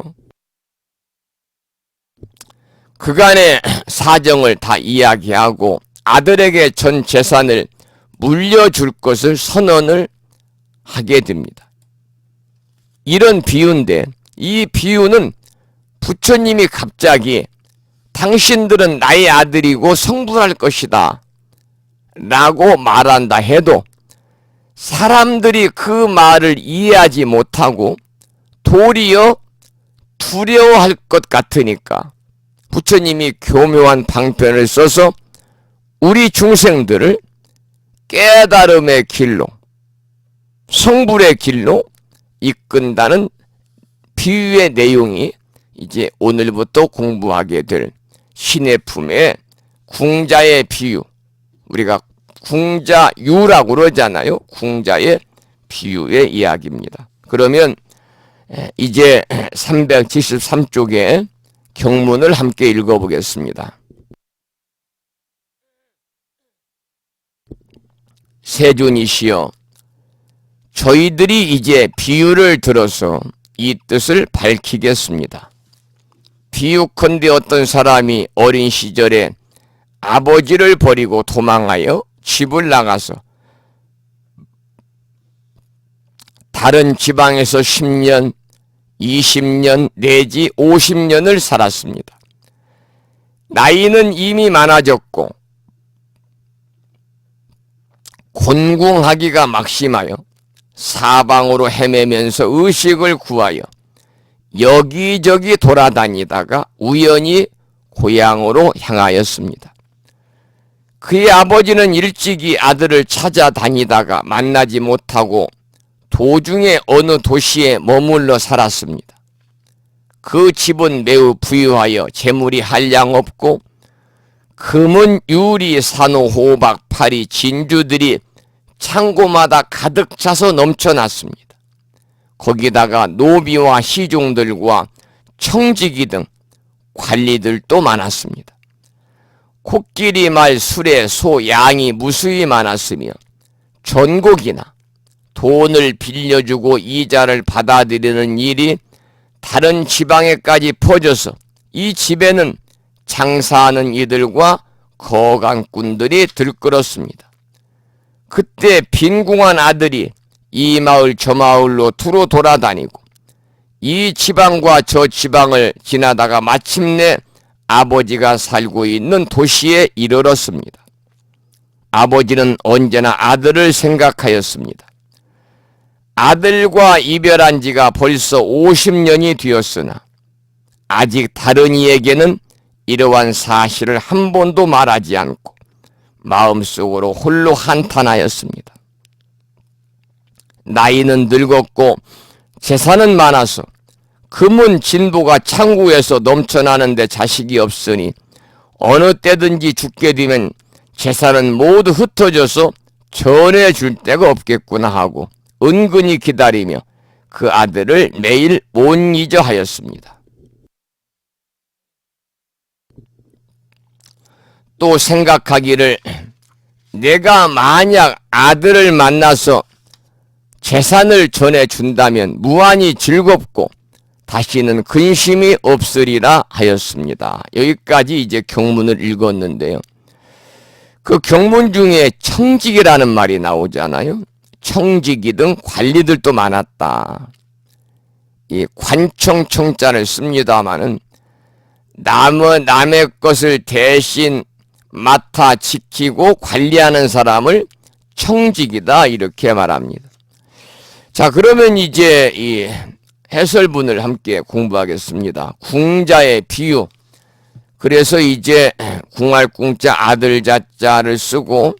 그간의 사정을 다 이야기하고 아들에게 전 재산을 물려줄 것을 선언을 하게 됩니다. 이런 비유인데 이 비유는 부처님이 갑자기 당신들은 나의 아들이고 성불할 것이다 라고 말한다 해도 사람들이 그 말을 이해하지 못하고 도리어 두려워할 것 같으니까 부처님이 교묘한 방편을 써서 우리 중생들을 깨달음의 길로 성불의 길로 이끈다는 비유의 내용이 이제 오늘부터 공부하게 될 신의 품의 궁자의 비유, 우리가 궁자유라고 그러잖아요. 궁자의 비유의 이야기입니다. 그러면 이제 373쪽의 경문을 함께 읽어보겠습니다. 세존이시여, 저희들이 이제 비유를 들어서 이 뜻을 밝히겠습니다. 비유컨대 어떤 사람이 어린 시절에 아버지를 버리고 도망하여 집을 나가서 다른 지방에서 10년, 20년 내지 50년을 살았습니다. 나이는 이미 많아졌고 곤궁하기가 막심하여 사방으로 헤매면서 의식을 구하여 여기저기 돌아다니다가 우연히 고향으로 향하였습니다. 그의 아버지는 일찍이 아들을 찾아다니다가 만나지 못하고 도중에 어느 도시에 머물러 살았습니다. 그 집은 매우 부유하여 재물이 한량없고 금은 유리, 산호, 호박, 파리, 진주들이 창고마다 가득 차서 넘쳐났습니다. 거기다가 노비와 시종들과 청지기 등 관리들도 많았습니다. 코끼리, 말, 수레, 소, 양이 무수히 많았으며 전곡이나 돈을 빌려주고 이자를 받아들이는 일이 다른 지방에까지 퍼져서 이 집에는 장사하는 이들과 거강꾼들이 들끓었습니다. 그때 빈궁한 아들이 이 마을 저 마을로 두루 돌아다니고 이 지방과 저 지방을 지나다가 마침내 아버지가 살고 있는 도시에 이르렀습니다. 아버지는 언제나 아들을 생각하였습니다. 아들과 이별한 지가 벌써 50년이 되었으나 아직 다른 이에게는 이러한 사실을 한 번도 말하지 않고 마음속으로 홀로 한탄하였습니다. 나이는 늙었고 재산은 많아서 금은 진보가 창고에서 넘쳐나는데 자식이 없으니 어느 때든지 죽게 되면 재산은 모두 흩어져서 전해줄 데가 없겠구나 하고 은근히 기다리며 그 아들을 매일 못 잊어 하였습니다. 또 생각하기를 내가 만약 아들을 만나서 재산을 전해준다면 무한히 즐겁고 다시는 근심이 없으리라 하였습니다. 여기까지 이제 경문을 읽었는데요. 그 경문 중에 청직이라는 말이 나오잖아요. 청직이 등 관리들도 많았다. 이 관청청자를 씁니다마는 남의 것을 대신 맡아 지키고 관리하는 사람을 청직이다 이렇게 말합니다. 자, 그러면 이제 이 해설문을 함께 공부하겠습니다. 궁자의 비유. 그래서 이제 궁할 궁자 아들 자자를 쓰고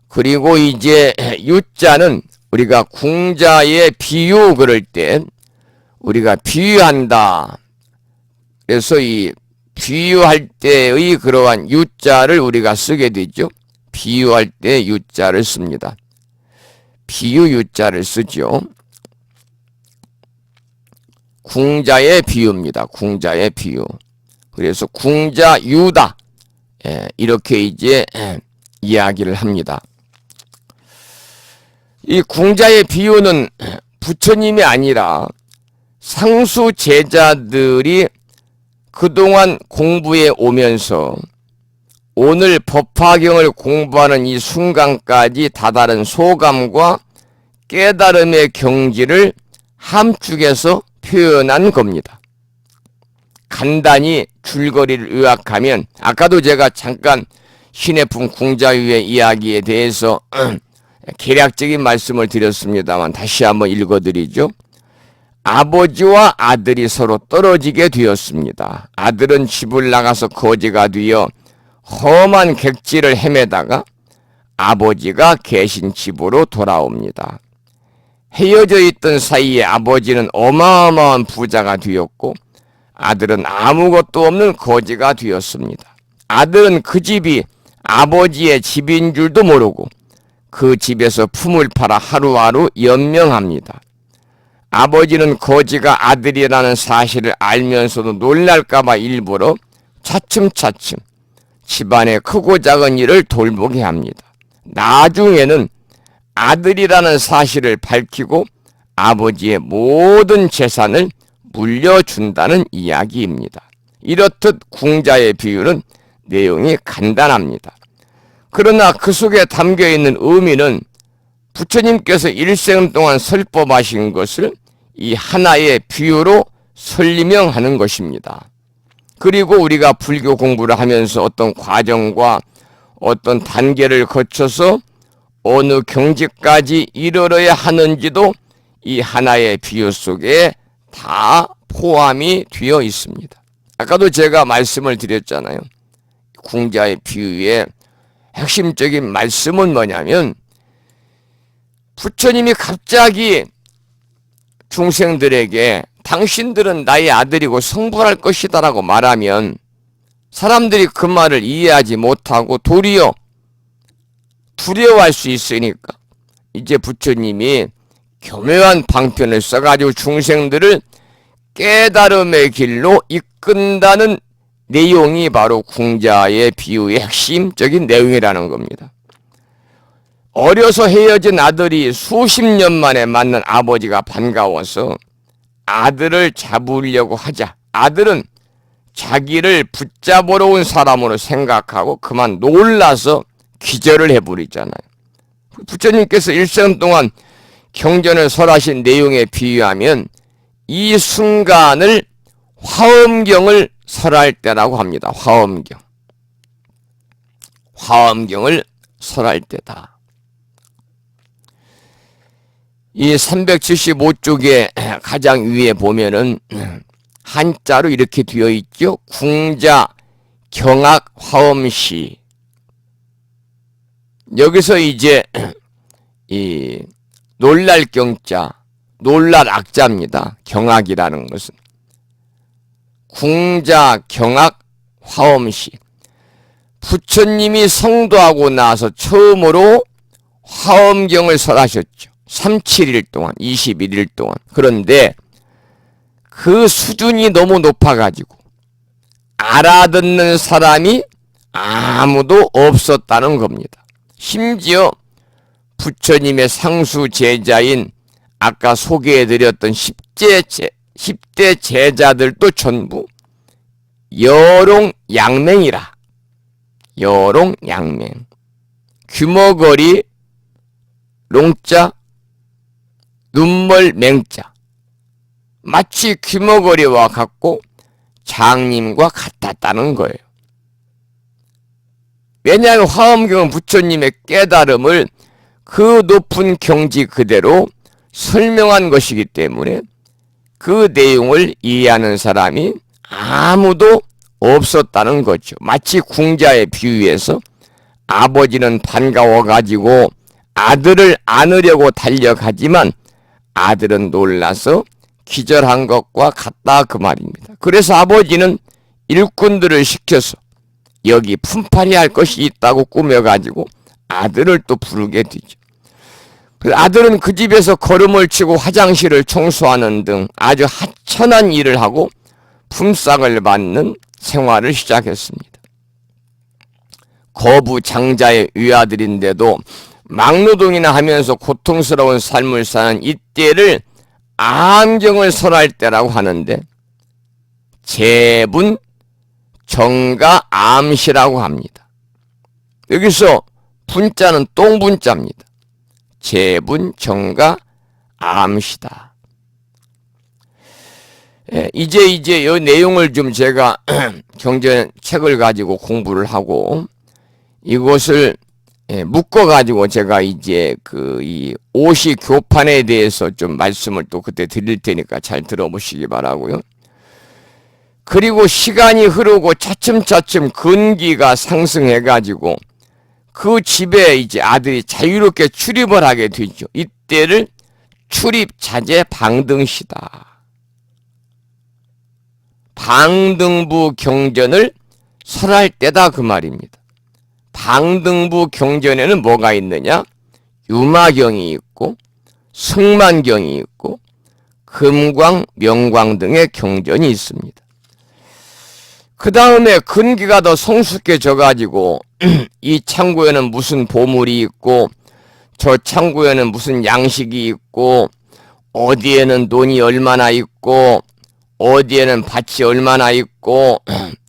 그리고 이제 유자는 우리가 궁자의 비유 그럴 때 우리가 비유한다. 그래서 이 비유할 때의 그러한 유자를 우리가 쓰게 되죠. 비유할 때 유자를 씁니다. 비유 유자를 쓰죠. 궁자의 비유입니다. 궁자의 비유. 그래서 궁자 유다 이렇게 이제 이야기를 합니다. 이 궁자의 비유는 부처님이 아니라 상수 제자들이 그동안 공부해 오면서 오늘 법화경을 공부하는 이 순간까지 다다른 소감과 깨달음의 경지를 함축해서 표현한 겁니다. 간단히 줄거리를 요약하면 아까도 제가 잠깐 신해품 궁자유의 이야기에 대해서 개략적인 말씀을 드렸습니다만 다시 한번 읽어드리죠. 아버지와 아들이 서로 떨어지게 되었습니다. 아들은 집을 나가서 거지가 되어 험한 객지를 헤매다가 아버지가 계신 집으로 돌아옵니다. 헤어져 있던 사이에 아버지는 어마어마한 부자가 되었고 아들은 아무것도 없는 거지가 되었습니다. 아들은 그 집이 아버지의 집인 줄도 모르고 그 집에서 품을 팔아 하루하루 연명합니다. 아버지는 거지가 아들이라는 사실을 알면서도 놀랄까봐 일부러 차츰차츰 집안의 크고 작은 일을 돌보게 합니다. 나중에는 아들이라는 사실을 밝히고 아버지의 모든 재산을 물려준다는 이야기입니다. 이렇듯 궁자의 비유는 내용이 간단합니다. 그러나 그 속에 담겨있는 의미는 부처님께서 일생 동안 설법하신 것을 이 하나의 비유로 설명하는 것입니다. 그리고 우리가 불교 공부를 하면서 어떤 과정과 어떤 단계를 거쳐서 어느 경지까지 이르러야 하는지도 이 하나의 비유 속에 다 포함이 되어 있습니다. 아까도 제가 말씀을 드렸잖아요. 궁자의 비유의 핵심적인 말씀은 뭐냐면, 부처님이 갑자기 중생들에게 당신들은 나의 아들이고 성불할 것이다 라고 말하면 사람들이 그 말을 이해하지 못하고 도리어 두려워할 수 있으니까 이제 부처님이 교묘한 방편을 써가지고 중생들을 깨달음의 길로 이끈다는 내용이 바로 궁자의 비유의 핵심적인 내용이라는 겁니다. 어려서 헤어진 아들이 수십 년 만에 만난 아버지가 반가워서 아들을 잡으려고 하자 아들은 자기를 붙잡으러 온 사람으로 생각하고 그만 놀라서 기절을 해버리잖아요. 부처님께서 일생 동안 경전을 설하신 내용에 비유하면 이 순간을 화엄경을 설할 때라고 합니다. 화엄경을 설할 때다. 이 375쪽에 가장 위에 보면은 한자로 이렇게 되어 있죠. 궁자 경악 화엄시. 여기서 이제 이 놀랄 경자, 놀랄 악자입니다. 경악이라는 것은. 궁자 경악 화엄시. 부처님이 성도하고 나서 처음으로 화엄경을 설하셨죠. 37일 동안, 21일 동안. 그런데 그 수준이 너무 높아가지고 알아듣는 사람이 아무도 없었다는 겁니다. 심지어 부처님의 상수 제자인 아까 소개해드렸던 10대 제자들도 전부 여롱양맹이라. 여롱양맹. 규머거리 롱자 눈멀 맹자. 마치 규머거리와 같고 장님과 같았다는 거예요. 왜냐하면 화엄경은 부처님의 깨달음을 그 높은 경지 그대로 설명한 것이기 때문에 그 내용을 이해하는 사람이 아무도 없었다는 거죠. 마치 궁자의 비유에서 아버지는 반가워가지고 아들을 안으려고 달려가지만 아들은 놀라서 기절한 것과 같다 그 말입니다. 그래서 아버지는 일꾼들을 시켜서 여기 품팔이 할 것이 있다고 꾸며가지고 아들을 또 부르게 되죠. 아들은 그 집에서 걸음을 치고 화장실을 청소하는 등 아주 하찮은 일을 하고 품삯을 받는 생활을 시작했습니다. 거부 장자의 위아들인데도 막노동이나 하면서 고통스러운 삶을 사는 이때를 암경을 설할 때라고 하는데 재분 정가 암시라고 합니다. 여기서 분자는 똥분자입니다. 재분 정가 암시다. 이제 이 내용을 좀 제가 경전 책을 가지고 공부를 하고 이것을 묶어가지고 제가 이제 이 오시 교판에 대해서 좀 말씀을 또 그때 드릴 테니까 잘 들어보시기 바라고요. 그리고 시간이 흐르고 차츰차츰 근기가 상승해가지고 그 집에 이제 아들이 자유롭게 출입을 하게 되죠. 이때를 출입자재 방등시다. 방등부 경전을 설할 때다 그 말입니다. 방등부 경전에는 뭐가 있느냐? 유마경이 있고 승만경이 있고 금광, 명광 등의 경전이 있습니다. 그 다음에 근기가 더 성숙해져 가지고 이 창고에는 무슨 보물이 있고 저 창고에는 무슨 양식이 있고 어디에는 돈이 얼마나 있고 어디에는 밭이 얼마나 있고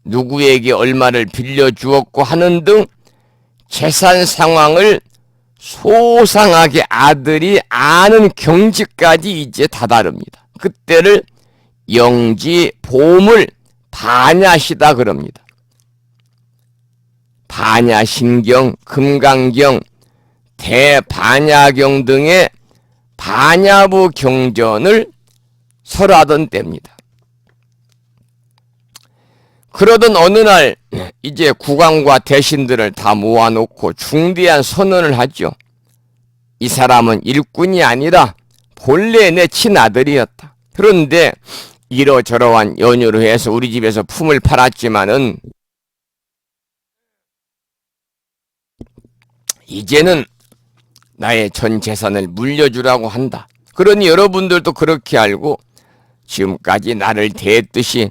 누구에게 얼마를 빌려주었고 하는 등 재산 상황을 소상하게 아들이 아는 경지까지 이제 다다릅니다. 그때를 영지 보물 반야시다 그럽니다. 반야신경, 금강경, 대반야경 등의 반야부 경전을 설하던 때입니다. 그러던 어느 날 이제 국왕과 대신들을 다 모아놓고 중대한 선언을 하죠. 이 사람은 일꾼이 아니라 본래 내 친아들이었다. 그런데 이러저러한 연유로 해서 우리 집에서 품을 팔았지만은 이제는 나의 전 재산을 물려주라고 한다. 그러니 여러분들도 그렇게 알고 지금까지 나를 대했듯이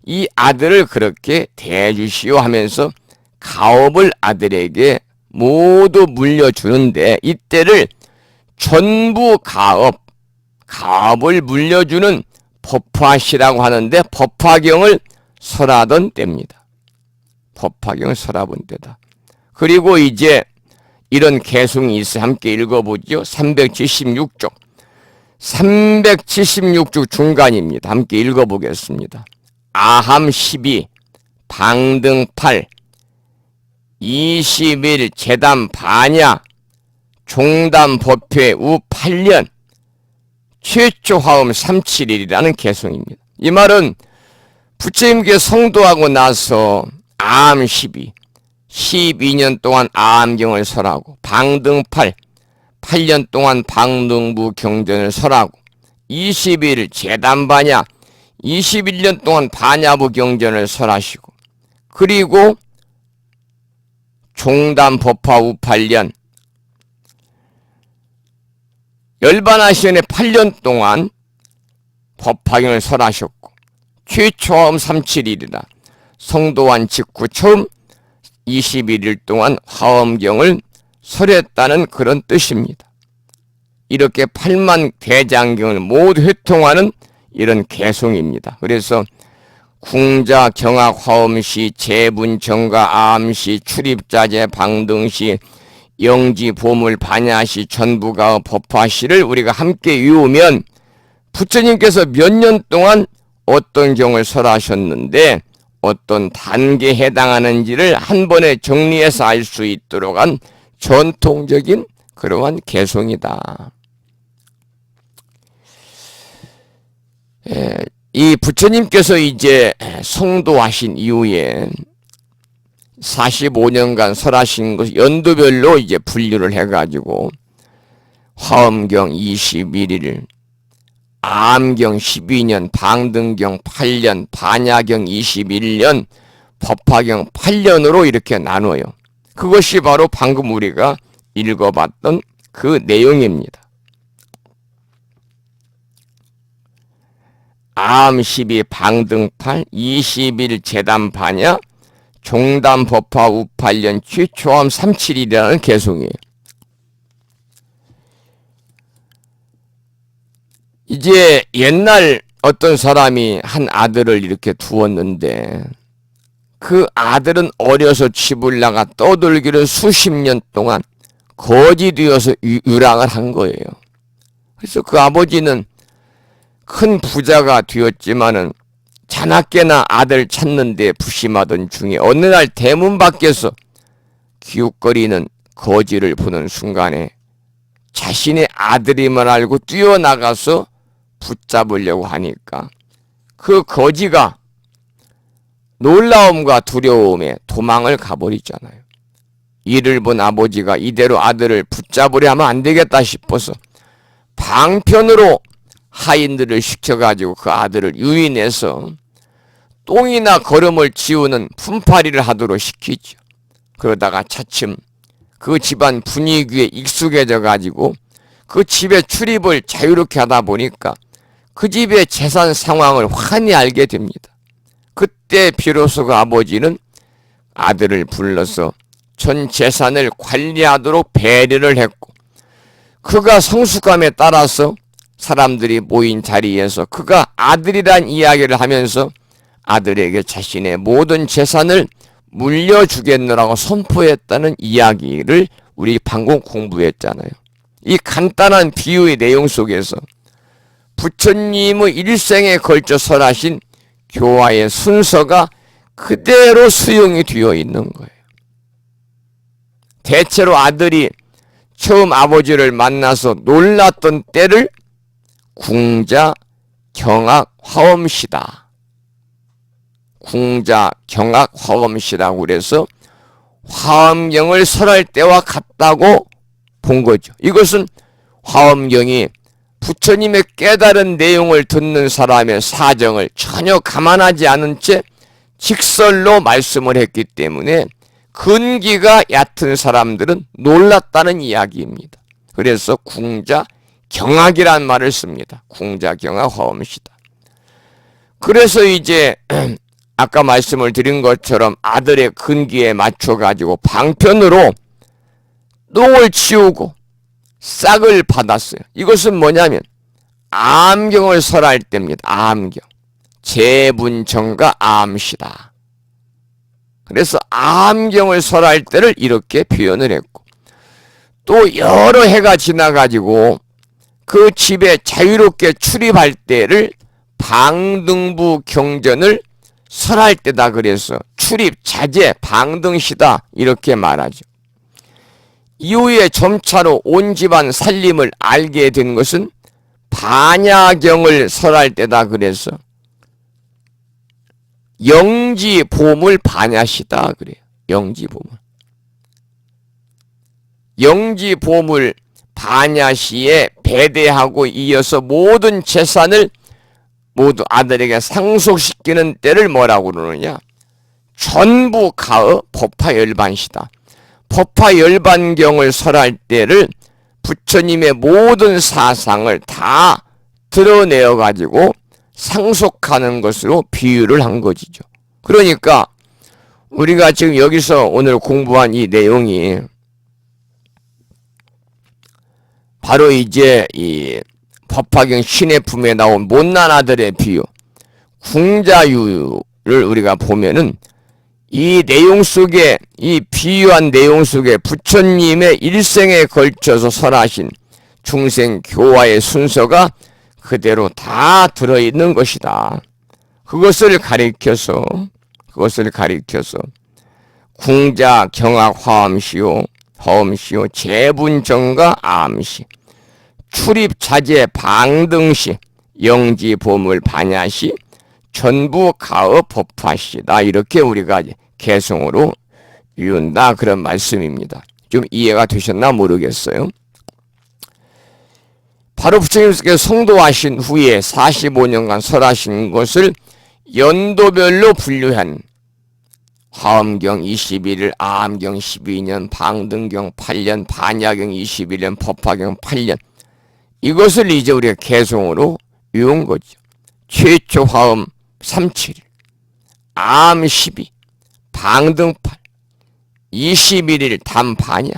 이 아들을 그렇게 대해주시오 하면서 가업을 아들에게 모두 물려주는데, 이때를 전부 가업을 물려주는 법화시라고 하는데, 법화경을 설하던 때입니다. 법화경을 설하던 때다. 그리고 이제 이런 개송이 있어 함께 읽어보죠. 376쪽. 376쪽 중간입니다. 함께 읽어보겠습니다. 아함 12, 방등 8, 20일 재담 반야, 종담 법회 우 8년, 최초 화음 37일이라는 개송입니다. 이 말은 부처님께 성도하고 나서 아함 12, 12년 동안 아함경을 설하고, 방등 8, 8년 동안 방등부 경전을 설하고, 20일 재담 반야, 21년 동안 반야부 경전을 설하시고, 그리고 종담 법화 후 8년, 열반하시연에 8년 동안 법화경을 설하셨고, 최초화음 37일이라 성도한 직후 처음 21일 동안 화엄경을 설했다는 그런 뜻입니다. 이렇게 8만 대장경을 모두 회통하는 이런 개송입니다. 그래서 궁자, 경악, 화엄시, 재분, 정가, 암시, 출입자재, 방등시, 영지, 보물, 반야시, 전부가, 법화시를 우리가 함께 외우면 부처님께서 몇 년 동안 어떤 경을 설하셨는데 어떤 단계에 해당하는지를 한 번에 정리해서 알 수 있도록 한 전통적인 그러한 개송이다. 이 부처님께서 이제 성도하신 이후에 45년간 설하신 것 연도별로 이제 분류를 해가지고 화엄경 21일, 암경 12년, 방등경 8년, 반야경 21년, 법화경 8년으로 이렇게 나눠요. 그것이 바로 방금 우리가 읽어봤던 그 내용입니다. 암 12, 방등 8, 20일 재담 반야, 종담 법화 우 8년, 최초암 37일이라는 개송이에요. 이제 옛날 어떤 사람이 한 아들을 이렇게 두었는데 그 아들은 어려서 집을 나가 떠돌기를 수십 년 동안 거지 되어서 유랑을 한 거예요. 그래서 그 아버지는 큰 부자가 되었지만은 자나깨나 아들 찾는데 부심하던 중에 어느 날 대문 밖에서 기웃거리는 거지를 보는 순간에 자신의 아들임을 알고 뛰어나가서 붙잡으려고 하니까 그 거지가 놀라움과 두려움에 도망을 가버리잖아요. 이를 본 아버지가 이대로 아들을 붙잡으려 하면 안 되겠다 싶어서 방편으로 하인들을 시켜가지고 그 아들을 유인해서 똥이나 거름을 지우는 품팔이를 하도록 시키죠. 그러다가 차츰 그 집안 분위기에 익숙해져 가지고 그 집에 출입을 자유롭게 하다 보니까 그 집의 재산 상황을 환히 알게 됩니다. 그때 비로소 그 아버지는 아들을 불러서 전 재산을 관리하도록 배려를 했고, 그가 성숙함에 따라서 사람들이 모인 자리에서 그가 아들이란 이야기를 하면서 아들에게 자신의 모든 재산을 물려주겠노라고 선포했다는 이야기를 우리 방금 공부했잖아요. 이 간단한 비유의 내용 속에서 부처님의 일생에 걸쳐 설하신 교화의 순서가 그대로 수용이 되어 있는 거예요. 대체로 아들이 처음 아버지를 만나서 놀랐던 때를 궁자, 경악, 화엄시다. 궁자, 경악, 화엄시라고 그래서 화엄경을 설할 때와 같다고 본 거죠. 이것은 화엄경이 부처님의 깨달은 내용을 듣는 사람의 사정을 전혀 감안하지 않은 채 직설로 말씀을 했기 때문에 근기가 얕은 사람들은 놀랐다는 이야기입니다. 그래서 궁자, 경악이란 말을 씁니다. 궁자, 경악, 화엄시다. 그래서 이제 아까 말씀을 드린 것처럼 아들의 근기에 맞춰가지고 방편으로 똥을 치우고 싹을 받았어요. 이것은 뭐냐면 암경을 설할 때입니다. 암경. 재분정가 암시다. 그래서 암경을 설할 때를 이렇게 표현을 했고, 또 여러 해가 지나가지고 그 집에 자유롭게 출입할 때를 방등부 경전을 설할 때다. 그래서 출입 자제 방등시다 이렇게 말하죠. 이후에 점차로 온 집안 살림을 알게 된 것은 반야경을 설할 때다. 그래서 영지보물 반야시다 그래요. 영지보물. 영지보물 반야시에 배대하고 이어서 모든 재산을 모두 아들에게 상속시키는 때를 뭐라고 그러느냐? 전부 가의 법화열반시다. 법화열반경을 설할 때를 부처님의 모든 사상을 다 드러내어 가지고 상속하는 것으로 비유를 한 것이죠. 그러니까 우리가 지금 여기서 오늘 공부한 이 내용이 바로 이제 이 법화경 신의 품에 나온 못난 아들의 비유, 궁자유를 우리가 보면은 이 내용 속에, 이 비유한 내용 속에 부처님의 일생에 걸쳐서 설하신 중생 교화의 순서가 그대로 다 들어있는 것이다. 그것을 가리켜서 궁자, 경악, 화엄시요, 허엄시요, 재분정가, 암시, 출입, 자제, 방등시, 영지, 보물, 반야시, 전부 가의 법화시다. 이렇게 우리가 개성으로 이룬다 그런 말씀입니다. 좀 이해가 되셨나 모르겠어요. 바로 부처님께서 성도하신 후에 45년간 설하신 것을 연도별로 분류한 화엄경 21일, 암경 12년, 방등경 8년, 반야경 21년, 법화경 8년, 이것을 이제 우리가 개성으로 이룬 거죠. 최초 화엄 37일, 암 12, 방등 8, 21일 담반야,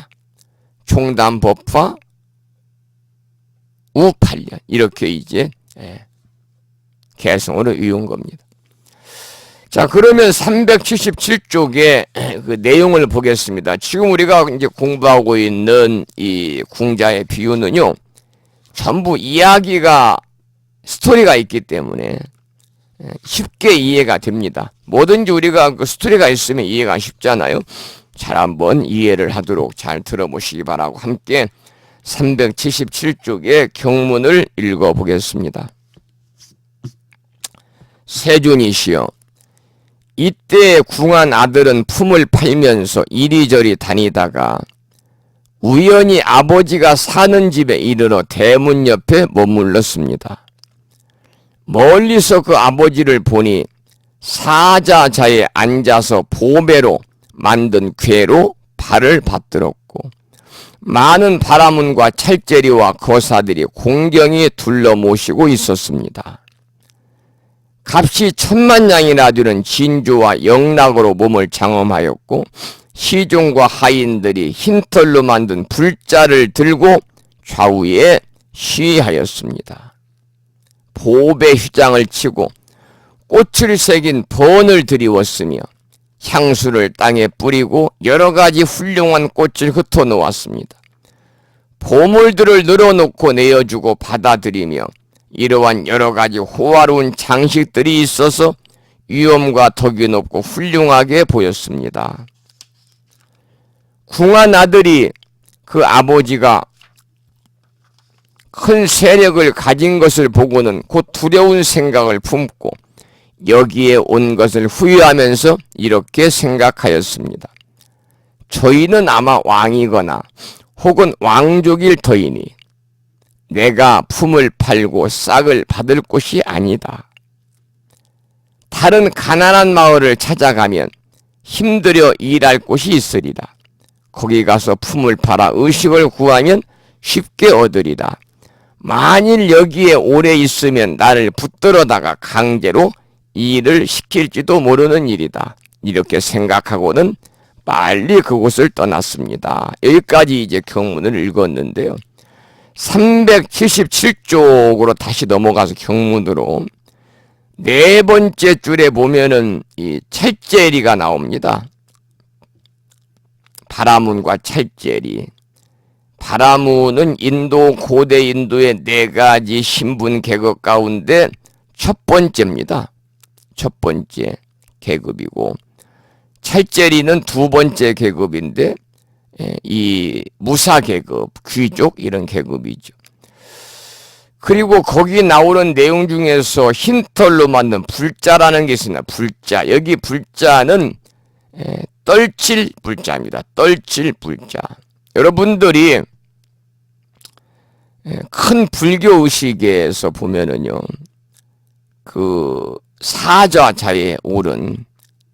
총담 법화 우 8년, 이렇게 이제 개성으로 이룬 겁니다. 자, 그러면 377쪽의 그 내용을 보겠습니다. 지금 우리가 이제 공부하고 있는 이 궁자의 비유는요, 전부 이야기가, 스토리가 있기 때문에 쉽게 이해가 됩니다. 뭐든지 우리가 그 스토리가 있으면 이해가 쉽잖아요. 잘 한번 이해를 하도록 잘 들어보시기 바라고 함께 377쪽의 경문을 읽어보겠습니다. 세존이시여, 이때 궁한 아들은 품을 팔면서 이리저리 다니다가 우연히 아버지가 사는 집에 이르러 대문 옆에 머물렀습니다. 멀리서 그 아버지를 보니 사자자에 앉아서 보배로 만든 궤로 발을 받들었고 많은 바라문과 찰제리와 거사들이 공경히 둘러 모시고 있었습니다. 값이 10,000냥이나 되는 진주와 영락으로 몸을 장엄하였고 시종과 하인들이 흰털로 만든 불자를 들고 좌우에 시위하였습니다. 보배 휘장을 치고 꽃을 새긴 번을 들이웠으며 향수를 땅에 뿌리고 여러 가지 훌륭한 꽃을 흩어 놓았습니다. 보물들을 늘어놓고 내어주고 받아들이며 이러한 여러 가지 호화로운 장식들이 있어서 위엄과 덕이 높고 훌륭하게 보였습니다. 궁한 아들이 그 아버지가 큰 세력을 가진 것을 보고는 곧 두려운 생각을 품고 여기에 온 것을 후회하면서 이렇게 생각하였습니다. 저희는 아마 왕이거나 혹은 왕족일 터이니 내가 품을 팔고 싹을 받을 곳이 아니다. 다른 가난한 마을을 찾아가면 힘들여 일할 곳이 있으리라. 거기 가서 품을 팔아 의식을 구하면 쉽게 얻으리라. 만일 여기에 오래 있으면 나를 붙들어다가 강제로 일을 시킬지도 모르는 일이다. 이렇게 생각하고는 빨리 그곳을 떠났습니다. 여기까지 이제 경문을 읽었는데요. 377쪽으로 다시 넘어가서 경문으로 네 번째 줄에 보면은 이 찰제리가 나옵니다. 바라문과 찰제리. 바라문은 고대 인도의 네 가지 신분 계급 가운데 첫 번째입니다. 첫 번째 계급이고, 찰제리는 두 번째 계급인데 이 무사 계급, 귀족 이런 계급이죠. 그리고 거기 나오는 내용 중에서 흰털로 만든 불자라는 게 있습니다. 불자. 여기 불자는 떨칠 불자입니다. 떨칠 불자. 여러분들이 큰 불교 의식에서 보면은요, 그 사자자에 오른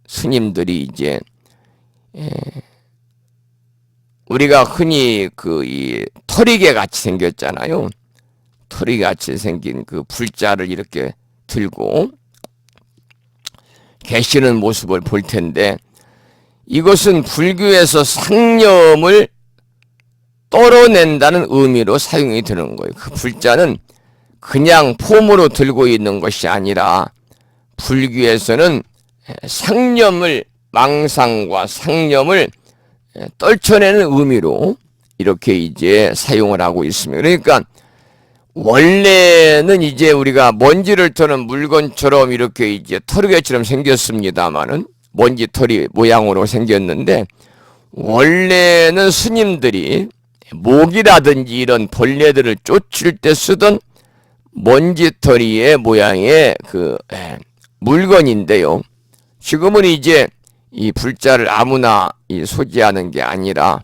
스님들이 이제 우리가 흔히 이 털이개 같이 생겼잖아요. 털이 같이 생긴 그 불자를 이렇게 들고 계시는 모습을 볼 텐데, 이것은 불교에서 상념을 떨어낸다는 의미로 사용이 되는 거예요. 그 불자는 그냥 폼으로 들고 있는 것이 아니라 불교에서는 상념을, 망상과 상념을 떨쳐내는 의미로 이렇게 이제 사용을 하고 있습니다. 그러니까 원래는 이제 우리가 먼지를 터는 물건처럼 이렇게 이제 털개처럼 생겼습니다만은, 먼지털이 모양으로 생겼는데, 원래는 스님들이 모기라든지 이런 벌레들을 쫓을 때 쓰던 먼지털이의 모양의 물건인데요. 지금은 이제 이 불자를 아무나 소지하는 게 아니라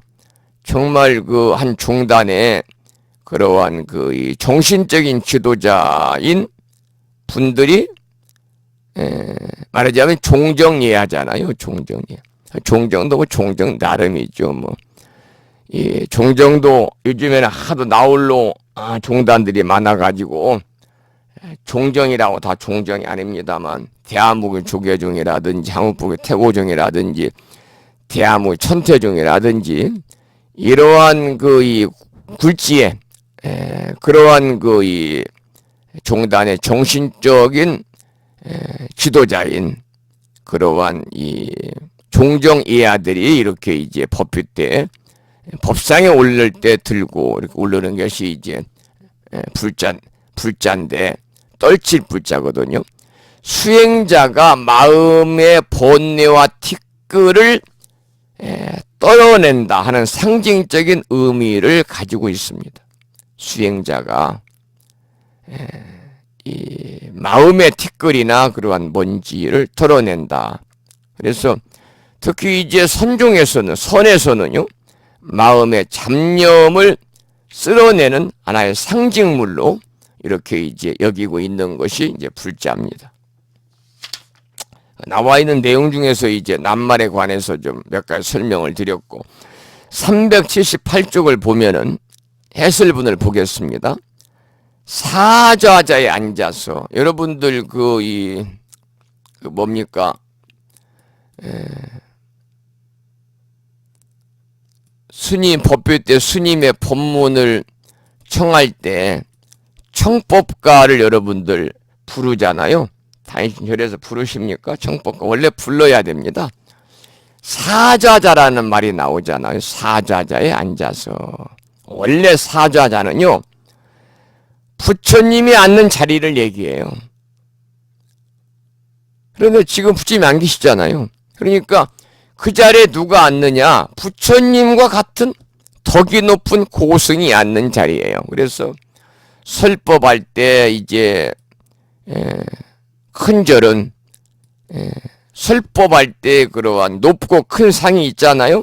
정말 한 종단에 그러한 이 정신적인 지도자인 분들이 말하자면 종정예하잖아요. 종정예. 종정도 뭐 종정 나름이죠. 이 종정도 요즘에는 하도 나홀로 종단들이 많아가지고 종정이라고 다 종정이 아닙니다만, 대한민국의 조계종이라든지 한국의 태고종이라든지 대한민국의 천태종이라든지 이러한 이 굴지에 그러한 이 종단의 정신적인 지도자인 그러한 이 종정이하들이 이렇게 이제 법회 때 법상에 올릴 때 들고 이렇게 올르는 것이 이제 불자인데, 떨칠 불자거든요. 수행자가 마음의 번뇌와 티끌을 떨어낸다 하는 상징적인 의미를 가지고 있습니다. 수행자가 이 마음의 티끌이나 그러한 먼지를 털어낸다. 그래서 특히 이제 선에서는요, 마음의 잡념을 쓸어내는 하나의 상징물로 이렇게 이제 여기고 있는 것이 이제 불자입니다. 나와 있는 내용 중에서 이제 낱말에 관해서 좀 몇 가지 설명을 드렸고, 378쪽을 보면은 해설문을 보겠습니다. 사좌자에 앉아서, 여러분들 뭡니까? 스님 법회 때 스님의 법문을 청할 때 청법가를 여러분들 부르잖아요. 당신절에서 부르십니까? 청법가 원래 불러야 됩니다. 사좌자라는 말이 나오잖아요. 사좌자에 앉아서. 원래 사좌자는요, 부처님이 앉는 자리를 얘기해요. 그런데 지금 부처님이 안 계시잖아요. 그러니까 그 자리에 누가 앉느냐? 부처님과 같은 덕이 높은 고승이 앉는 자리예요. 그래서 설법할 때 이제 큰 절은 설법할 때 그러한 높고 큰 상이 있잖아요.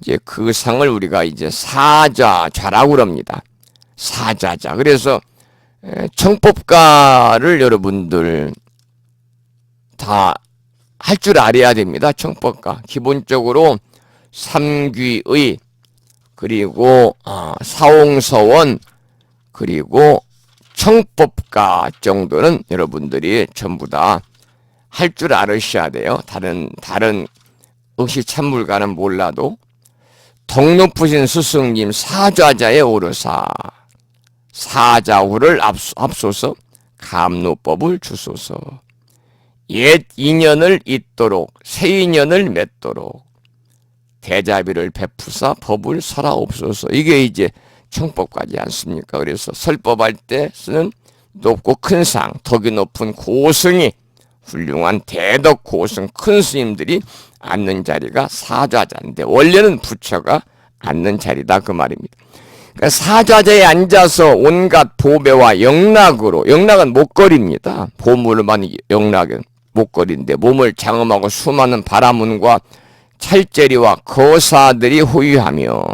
이제 그 상을 우리가 이제 사자좌라고 그럽니다. 사자좌. 그래서 청법가를 여러분들 다 할 줄 알아야 됩니다. 청법가. 기본적으로 삼귀의 그리고 사홍서원 그리고 청법가 정도는 여러분들이 전부 다 할 줄 알으셔야 돼요. 다른 의식찬물가는 몰라도 덕 높으신 스승님 사좌자에 오르사 사자후를 앞소서 감노법을 주소서 옛 인연을 잇도록 새 인연을 맺도록 대자비를 베푸사 법을 설하옵소서. 이게 이제 청법까지 않습니까? 그래서 설법할 때 쓰는 높고 큰 상, 덕이 높은 고승이 훌륭한 대덕 고승 큰 스님들이 앉는 자리가 사좌자인데 원래는 부처가 앉는 자리다 그 말입니다. 그러니까 사좌자에 앉아서 온갖 보배와 영락으로, 영락은 목걸이입니다. 보물만 영락은 목걸이인데 몸을 장엄하고 수많은 바라문과 찰제리와 거사들이 호위하며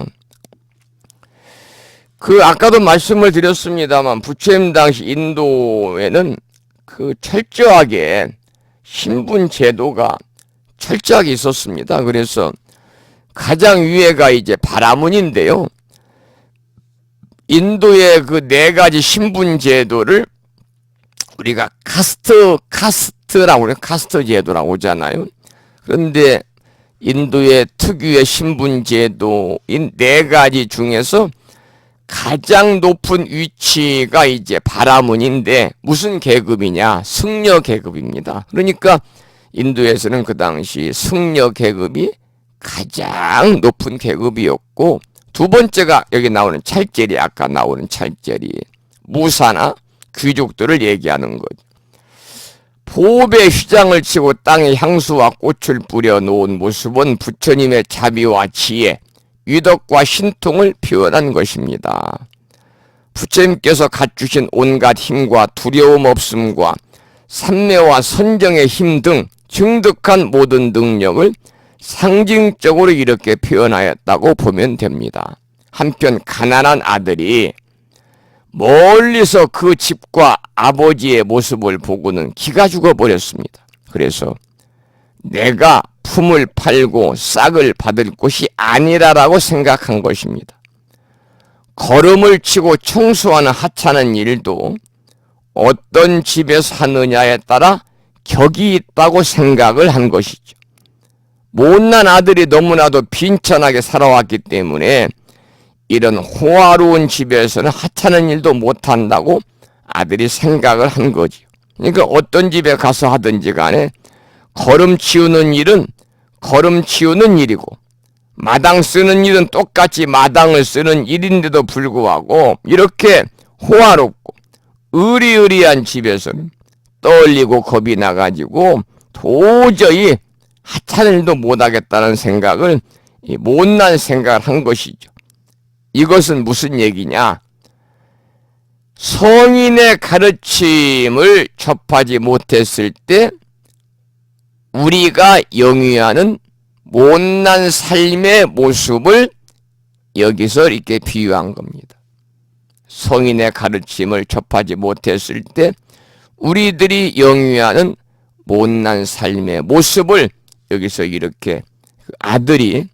그 아까도 말씀을 드렸습니다만 부처님 당시 인도에는 그 철저하게 신분 제도가 철저하게 있었습니다. 그래서 가장 위에가 이제 바라문인데요. 인도의 그 네 가지 신분 제도를 우리가 카스트라고 그래요. 카스트 제도라고 하잖아요. 그런데 인도의 특유의 신분 제도인 네 가지 중에서 가장 높은 위치가 이제 바라문인데 무슨 계급이냐? 승려 계급입니다. 그러니까 인도에서는 그 당시 승려 계급이 가장 높은 계급이었고 두 번째가 여기 나오는 찰제리, 아까 나오는 찰제리, 무사나 귀족들을 얘기하는 거죠. 보배 휘장을 치고 땅에 향수와 꽃을 뿌려 놓은 모습은 부처님의 자비와 지혜, 위덕과 신통을 표현한 것입니다. 부처님께서 갖추신 온갖 힘과 두려움 없음과 삼매와 선정의 힘 등 증득한 모든 능력을 상징적으로 이렇게 표현하였다고 보면 됩니다. 한편 가난한 아들이 멀리서 그 집과 아버지의 모습을 보고는 기가 죽어버렸습니다. 그래서 내가 품을 팔고 싹을 받을 곳이 아니라라고 생각한 것입니다. 걸음을 치고 청소하는 하찮은 일도 어떤 집에서 하느냐에 따라 격이 있다고 생각을 한 것이죠. 못난 아들이 너무나도 빈천하게 살아왔기 때문에 이런 호화로운 집에서는 하찮은 일도 못한다고 아들이 생각을 한 거지요. 그러니까 어떤 집에 가서 하든지 간에 걸음 치우는 일은 걸음 치우는 일이고 마당 쓰는 일은 똑같이 마당을 쓰는 일인데도 불구하고 이렇게 호화롭고 의리의리한 집에서는 떨리고 겁이 나가지고 도저히 하찮은 일도 못하겠다는 생각을 못난 생각을 한 것이죠. 이것은 무슨 얘기냐? 성인의 가르침을 접하지 못했을 때 우리가 영위하는 못난 삶의 모습을 여기서 이렇게 비유한 겁니다. 성인의 가르침을 접하지 못했을 때 우리들이 영위하는 못난 삶의 모습을 여기서 이렇게 아들이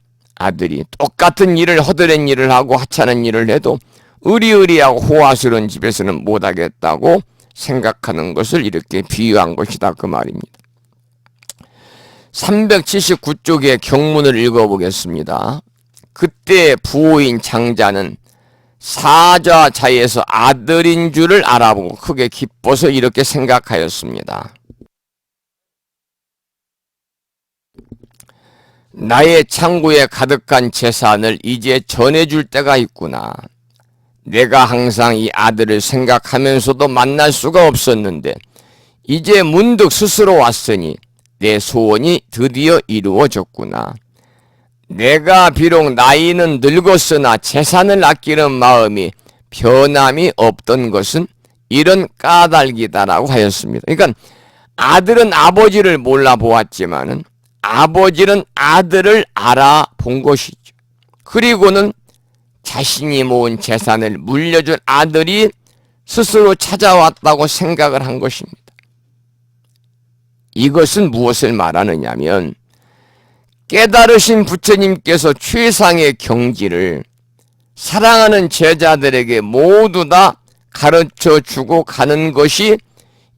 똑같은 일을 허드렛 일을 하고 하찮은 일을 해도 의리의리하고 호화스러운 집에서는 못하겠다고 생각하는 것을 이렇게 비유한 것이다 그 말입니다. 379쪽의 경문을 읽어보겠습니다. 그때 부호인 장자는 사자자에서 아들인 줄을 알아보고 크게 기뻐서 이렇게 생각하였습니다. 나의 창고에 가득한 재산을 이제 전해줄 때가 있구나. 내가 항상 이 아들을 생각하면서도 만날 수가 없었는데 이제 문득 스스로 왔으니 내 소원이 드디어 이루어졌구나. 내가 비록 나이는 늙었으나 재산을 아끼는 마음이 변함이 없던 것은 이런 까닭이다라고 하였습니다. 그러니까 아들은 아버지를 몰라보았지만은 아버지는 아들을 알아본 것이죠. 그리고는 자신이 모은 재산을 물려줄 아들이 스스로 찾아왔다고 생각을 한 것입니다. 이것은 무엇을 말하느냐면 깨달으신 부처님께서 최상의 경지를 사랑하는 제자들에게 모두 다 가르쳐주고 가는 것이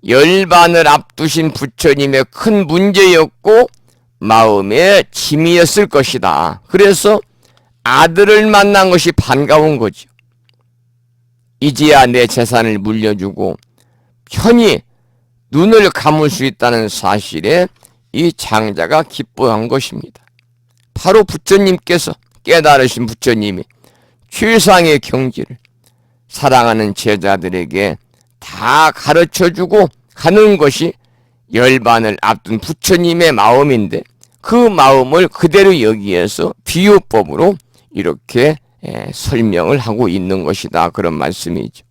열반을 앞두신 부처님의 큰 문제였고 마음의 짐이었을 것이다. 그래서 아들을 만난 것이 반가운 거죠. 이제야 내 재산을 물려주고 편히 눈을 감을 수 있다는 사실에 이 장자가 기뻐한 것입니다. 바로 부처님께서 깨달으신 부처님이 최상의 경지를 사랑하는 제자들에게 다 가르쳐주고 가는 것이 열반을 앞둔 부처님의 마음인데 그 마음을 그대로 여기에서 비유법으로 이렇게 설명을 하고 있는 것이다. 그런 말씀이죠.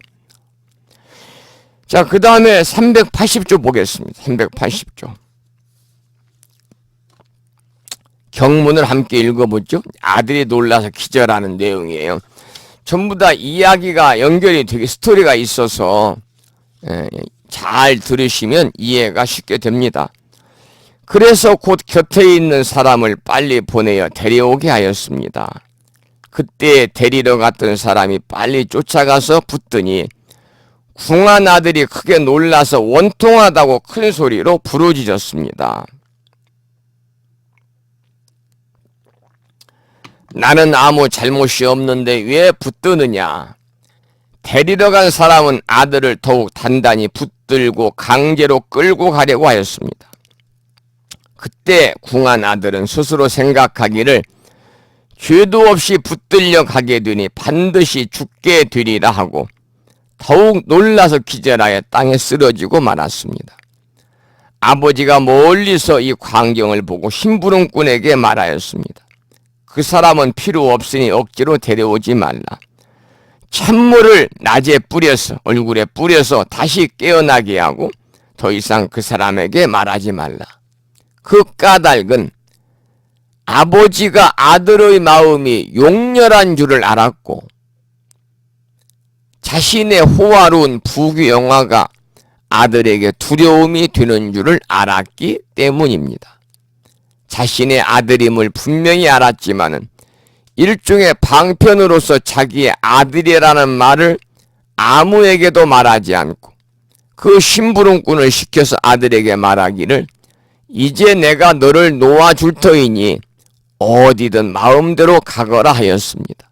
자, 그 다음에 380조 보겠습니다. 380조. 경문을 함께 읽어보죠. 아들이 놀라서 기절하는 내용이에요. 전부 다 이야기가 연결이 되게 스토리가 있어서 잘 들으시면 이해가 쉽게 됩니다. 그래서 곧 곁에 있는 사람을 빨리 보내어 데려오게 하였습니다. 그때 데리러 갔던 사람이 빨리 쫓아가서 붙더니 궁한 아들이 크게 놀라서 원통하다고 큰 소리로 부르짖었습니다. 나는 아무 잘못이 없는데 왜 붙드느냐? 데리러 간 사람은 아들을 더욱 단단히 붙들고 강제로 끌고 가려고 하였습니다. 그때 궁한 아들은 스스로 생각하기를 죄도 없이 붙들려 가게 되니 반드시 죽게 되리라 하고 더욱 놀라서 기절하여 땅에 쓰러지고 말았습니다. 아버지가 멀리서 이 광경을 보고 심부름꾼에게 말하였습니다. 그 사람은 필요 없으니 억지로 데려오지 말라. 찬물을 낮에 뿌려서 얼굴에 뿌려서 다시 깨어나게 하고 더 이상 그 사람에게 말하지 말라. 그 까닭은 아버지가 아들의 마음이 용렬한 줄을 알았고 자신의 호화로운 부귀영화가 아들에게 두려움이 되는 줄을 알았기 때문입니다. 자신의 아들임을 분명히 알았지만은 일종의 방편으로서 자기의 아들이라는 말을 아무에게도 말하지 않고 그 심부름꾼을 시켜서 아들에게 말하기를 이제 내가 너를 놓아줄 터이니 어디든 마음대로 가거라 하였습니다.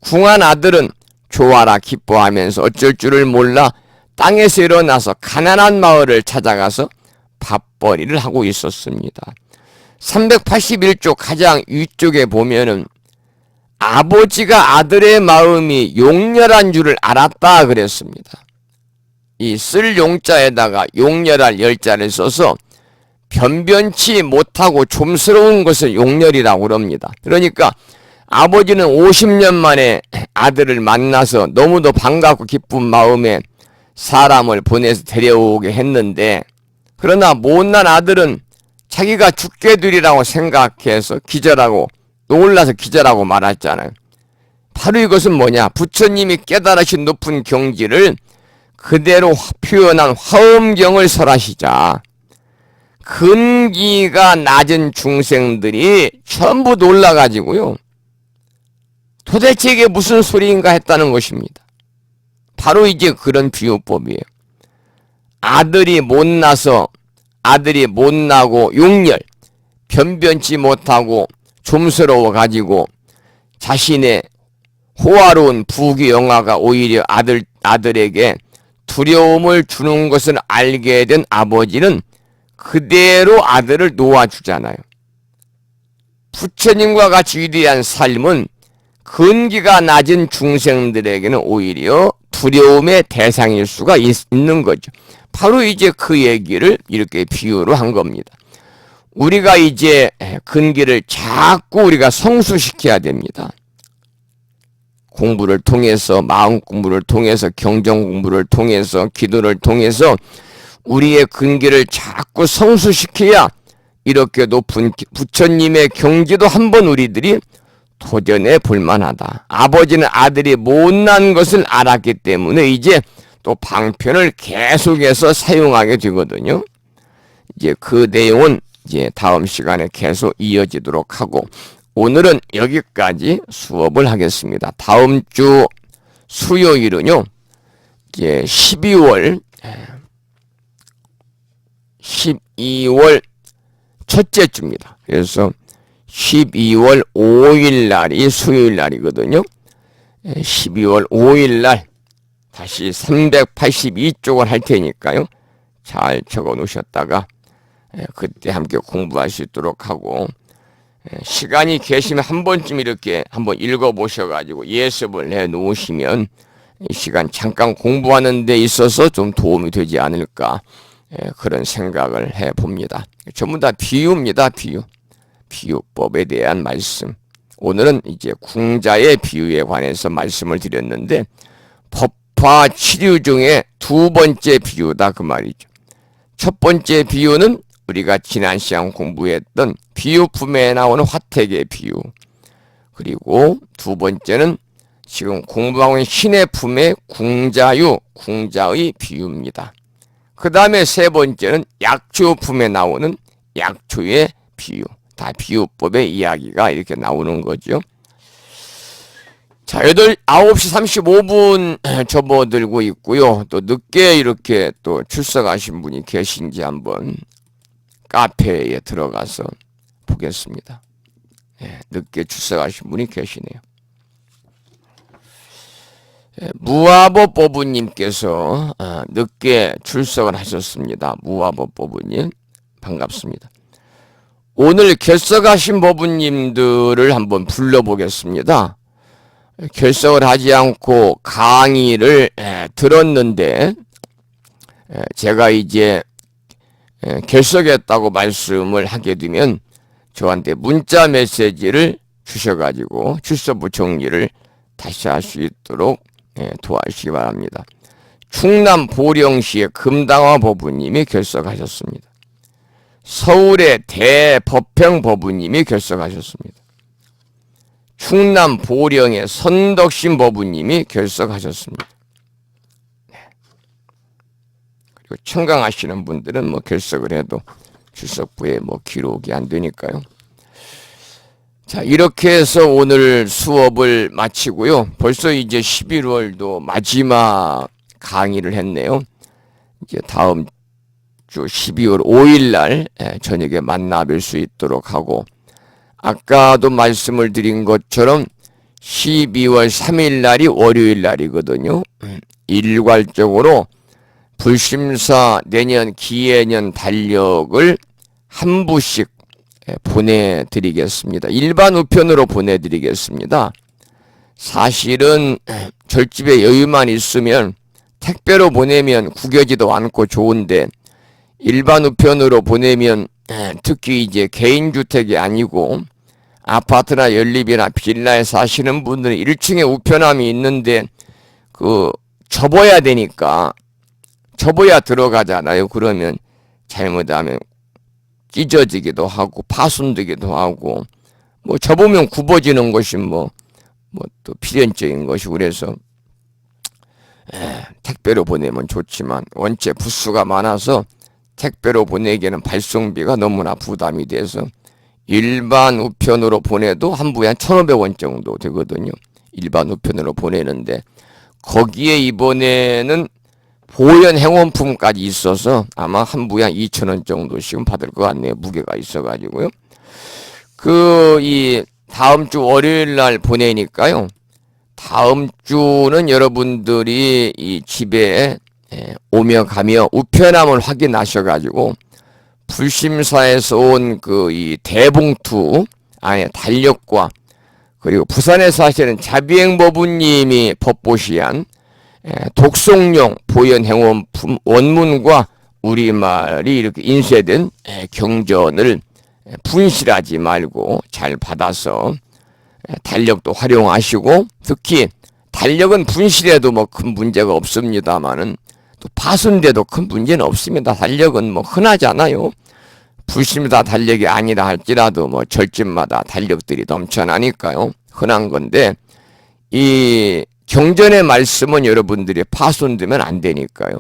궁한 아들은 좋아라 기뻐하면서 어쩔 줄을 몰라 땅에서 일어나서 가난한 마을을 찾아가서 밥벌이를 하고 있었습니다. 381쪽 가장 위쪽에 보면은 아버지가 아들의 마음이 용렬한 줄을 알았다 그랬습니다. 이 쓸 용자에다가 용렬할 열자를 써서 변변치 못하고 좀스러운 것을 용렬이라고 그럽니다. 그러니까 아버지는 50년 만에 아들을 만나서 너무도 반갑고 기쁜 마음에 사람을 보내서 데려오게 했는데 그러나 못난 아들은 자기가 죽게 되리라고 생각해서 기절하고 놀라서 기절하고 말았잖아요. 바로 이것은 뭐냐? 부처님이 깨달으신 높은 경지를 그대로 표현한 화엄경을 설하시자 근기가 낮은 중생들이 전부 놀라가지고요. 도대체 이게 무슨 소리인가 했다는 것입니다. 바로 이제 그런 비유법이에요. 아들이 못나서 아들이 못나고 용렬, 변변치 못하고 좀스러워 가지고 자신의 호화로운 부귀영화가 오히려 아들에게 두려움을 주는 것을 알게 된 아버지는 그대로 아들을 놓아주잖아요. 부처님과 같이 위대한 삶은 근기가 낮은 중생들에게는 오히려 두려움의 대상일 수가 있는 거죠. 바로 이제 그 얘기를 이렇게 비유로 한 겁니다. 우리가 이제 근기를 자꾸 우리가 성수시켜야 됩니다. 공부를 통해서, 마음 공부를 통해서, 경전 공부를 통해서, 기도를 통해서 우리의 근기를 자꾸 성수시켜야 이렇게 높은 부처님의 경지도 한번 우리들이 도전해 볼 만하다. 아버지는 아들이 못난 것을 알았기 때문에 이제 또 방편을 계속해서 사용하게 되거든요. 이제 그 내용은 이제 다음 시간에 계속 이어지도록 하고, 오늘은 여기까지 수업을 하겠습니다. 다음 주 수요일은요, 이제 12월 첫째 주입니다. 그래서 12월 5일 날이 수요일 날이거든요. 12월 5일 날 다시 382쪽을 할 테니까요. 잘 적어 놓으셨다가 그때 함께 공부할 수 있도록 하고, 시간이 계시면 한 번쯤 이렇게 한번 읽어 보셔가지고 예습을 해 놓으시면 이 시간 잠깐 공부하는 데 있어서 좀 도움이 되지 않을까, 그런 생각을 해 봅니다. 전부 다 비유입니다. 비유법에 대한 말씀. 오늘은 이제 궁자의 비유에 관해서 말씀을 드렸는데, 법화 치류 중에 두 번째 비유다 그 말이죠. 첫 번째 비유는 우리가 지난 시간 공부했던 비유품에 나오는 화택의 비유, 그리고 두 번째는 지금 공부하고 있는 신의 품의 궁자의 비유입니다. 그 다음에 세 번째는 약초품에 나오는 약초의 비유. 다 비유법의 이야기가 이렇게 나오는 거죠. 자, 9시 35분 접어들고 있고요. 또 늦게 이렇게 또 출석하신 분이 계신지 한번 카페에 들어가서 보겠습니다. 늦게 출석하신 분이 계시네요. 무화보법부님께서 늦게 출석을 하셨습니다. 무화보법부님 반갑습니다. 오늘 결석하신 법부님들을 한번 불러보겠습니다. 결석을 하지 않고 강의를 들었는데, 제가 이제 결석했다고 말씀을 하게 되면 저한테 문자 메시지를 주셔가지고 출석부 정리를 다시 할 수 있도록 도와주시기 바랍니다. 충남 보령시의 금당화 법부님이 결석하셨습니다. 서울의 대법평 법부님이 결석하셨습니다. 충남 보령의 선덕신 법부님이 결석하셨습니다. 그리고 청강하시는 분들은 뭐 결석을 해도 출석부에 뭐 기록이 안 되니까요. 자, 이렇게 해서 오늘 수업을 마치고요. 벌써 이제 11월도 마지막 강의를 했네요. 이제 다음 주 12월 5일 날 저녁에 만나 뵐 수 있도록 하고, 아까도 말씀을 드린 것처럼 12월 3일 날이 월요일 날이거든요. 일괄적으로 불심사 내년 기해년 달력을 한 부씩 보내드리겠습니다. 일반 우편으로 보내드리겠습니다. 사실은 절집에 여유만 있으면 택배로 보내면 구겨지도 않고 좋은데, 일반 우편으로 보내면 특히 이제 개인주택이 아니고 아파트나 연립이나 빌라에 사시는 분들은 1층에 우편함이 있는데 그 접어야 되니까, 접어야 들어가잖아요. 그러면 잘못하면 찢어지기도 하고 파손되기도 하고, 뭐 접으면 굽어지는 것이 뭐 또 필연적인 것이고, 그래서 택배로 보내면 좋지만 원체 부수가 많아서 택배로 보내기에는 발송비가 너무나 부담이 돼서 일반 우편으로 보내도 한 부에 한 1,500원 정도 되거든요. 일반 우편으로 보내는데 거기에 이번에는 보현 행원품까지 있어서 아마 한 부에 한 2,000원 정도씩은 받을 것 같네요. 무게가 있어가지고요. 이 다음 주 월요일 날 보내니까요. 다음 주는 여러분들이 이 집에 오며 가며 우편함을 확인하셔가지고 불심사에서 온 이 대봉투 안에 달력과 그리고 부산에 사시는 자비행법부님이 법보시한 독송용 보현행원품 원문과 우리말이 이렇게 인쇄된 경전을 분실하지 말고 잘 받아서 달력도 활용하시고, 특히 달력은 분실해도 뭐 큰 문제가 없습니다만은 또 파손돼도 큰 문제는 없습니다. 달력은 뭐 흔하잖아요. 불심사 달력이 아니라 할지라도 뭐 절집마다 달력들이 넘쳐나니까요. 흔한 건데, 이 경전의 말씀은 여러분들이 파손되면 안 되니까요.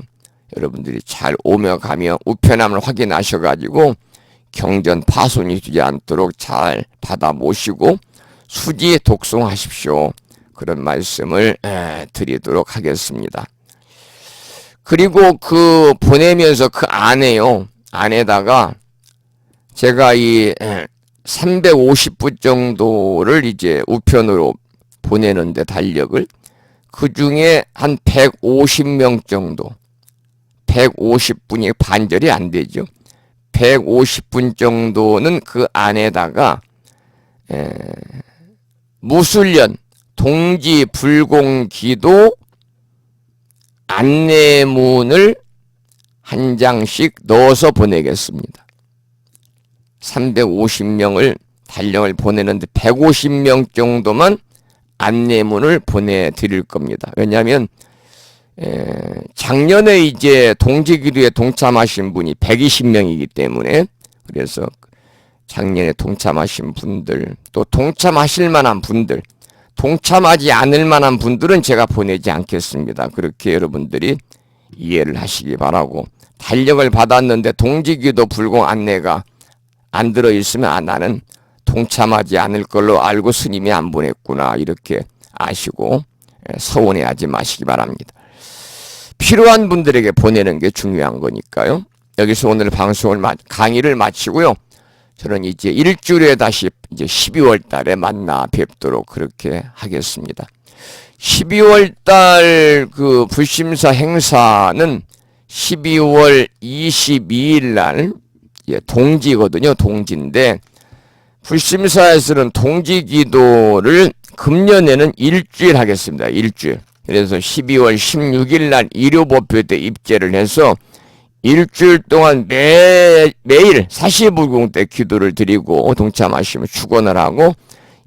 여러분들이 잘 오며 가며 우편함을 확인하셔가지고 경전 파손이 되지 않도록 잘 받아 모시고 수지 독송하십시오. 그런 말씀을 드리도록 하겠습니다. 그리고 그 보내면서 그 안에다가 제가 이 350부 정도를 이제 우편으로 보내는데 달력을, 그 중에 한 150명 정도, 150분이 반절이 안 되죠. 150분 정도는 그 안에다가 무술년 동지 불공기도 안내문을 한 장씩 넣어서 보내겠습니다. 350명을 달력을 보내는데 150명 정도만 안내문을 보내드릴 겁니다. 왜냐하면 작년에 이제 동지기도에 동참하신 분이 120명이기 때문에, 그래서 작년에 동참하신 분들, 또 동참하실 만한 분들, 동참하지 않을 만한 분들은 제가 보내지 않겠습니다. 그렇게 여러분들이 이해를 하시기 바라고, 달력을 받았는데 동지기도 불공 안내가 안 들어있으면 나는 동참하지 않을 걸로 알고 스님이 안 보냈구나, 이렇게 아시고 서운해하지 마시기 바랍니다. 필요한 분들에게 보내는 게 중요한 거니까요. 여기서 오늘 강의를 마치고요. 저는 이제 일주일에 다시 이제 12월 달에 만나 뵙도록 그렇게 하겠습니다. 12월 달 그 불심사 행사는 12월 22일 날 동지거든요. 동지인데, 불심사에서는 동지기도를 금년에는 일주일 하겠습니다. 일주일. 그래서 12월 16일 날 일요법회 때 입제를 해서 일주일 동안 매일 사시불공 때 기도를 드리고 동참하시면 축원을 하고,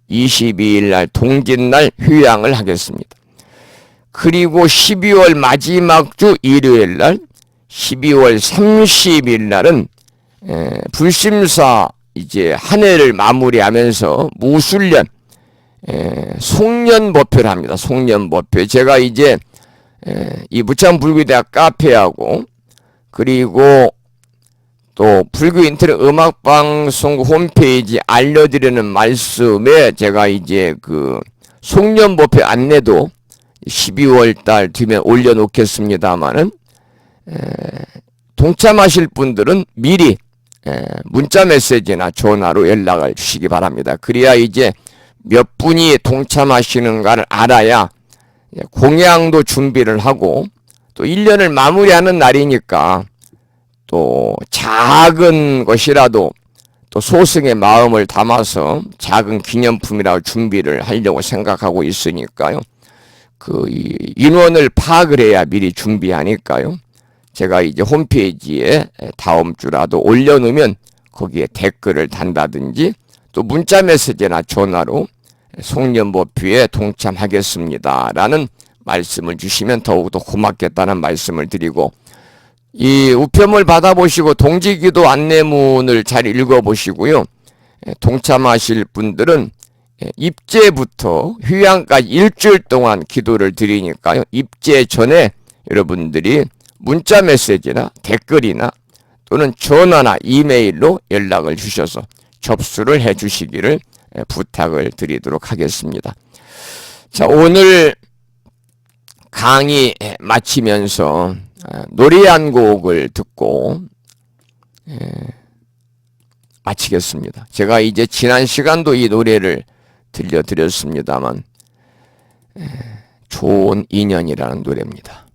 22일 날 동짓날 휴양을 하겠습니다. 그리고 12월 마지막 주 일요일 날 12월 30일 날은 불심사 이제 한 해를 마무리하면서 무술년 송년법회를 합니다. 송년법회. 제가 이제 이 무창불교대학 카페하고, 그리고 또 불교 인터넷 음악방송 홈페이지 알려드리는 말씀에 제가 이제 그 송년법회 안내도 12월 달 뒤면 올려놓겠습니다만은, 동참하실 분들은 미리 문자 메시지나 전화로 연락을 주시기 바랍니다. 그래야 이제 몇 분이 동참하시는가를 알아야 공양도 준비를 하고, 또 1년을 마무리하는 날이니까 또 작은 것이라도 또 소승의 마음을 담아서 작은 기념품이라고 준비를 하려고 생각하고 있으니까요. 그 인원을 파악을 해야 미리 준비하니까요. 제가 이제 홈페이지에 다음 주라도 올려놓으면 거기에 댓글을 단다든지, 또 문자 메시지나 전화로 송년법회에 동참하겠습니다 라는 말씀을 주시면 더욱더 고맙겠다는 말씀을 드리고, 이 우편물 받아보시고 동지기도 안내문을 잘 읽어보시고요. 동참하실 분들은 입제부터 휴양까지 일주일 동안 기도를 드리니까요. 입제 전에 여러분들이 문자 메시지나 댓글이나 또는 전화나 이메일로 연락을 주셔서 접수를 해 주시기를 부탁을 드리도록 하겠습니다. 자, 오늘 강의 마치면서 노래 한 곡을 듣고 마치겠습니다. 제가 이제 지난 시간도 이 노래를 들려드렸습니다만, 좋은 인연이라는 노래입니다.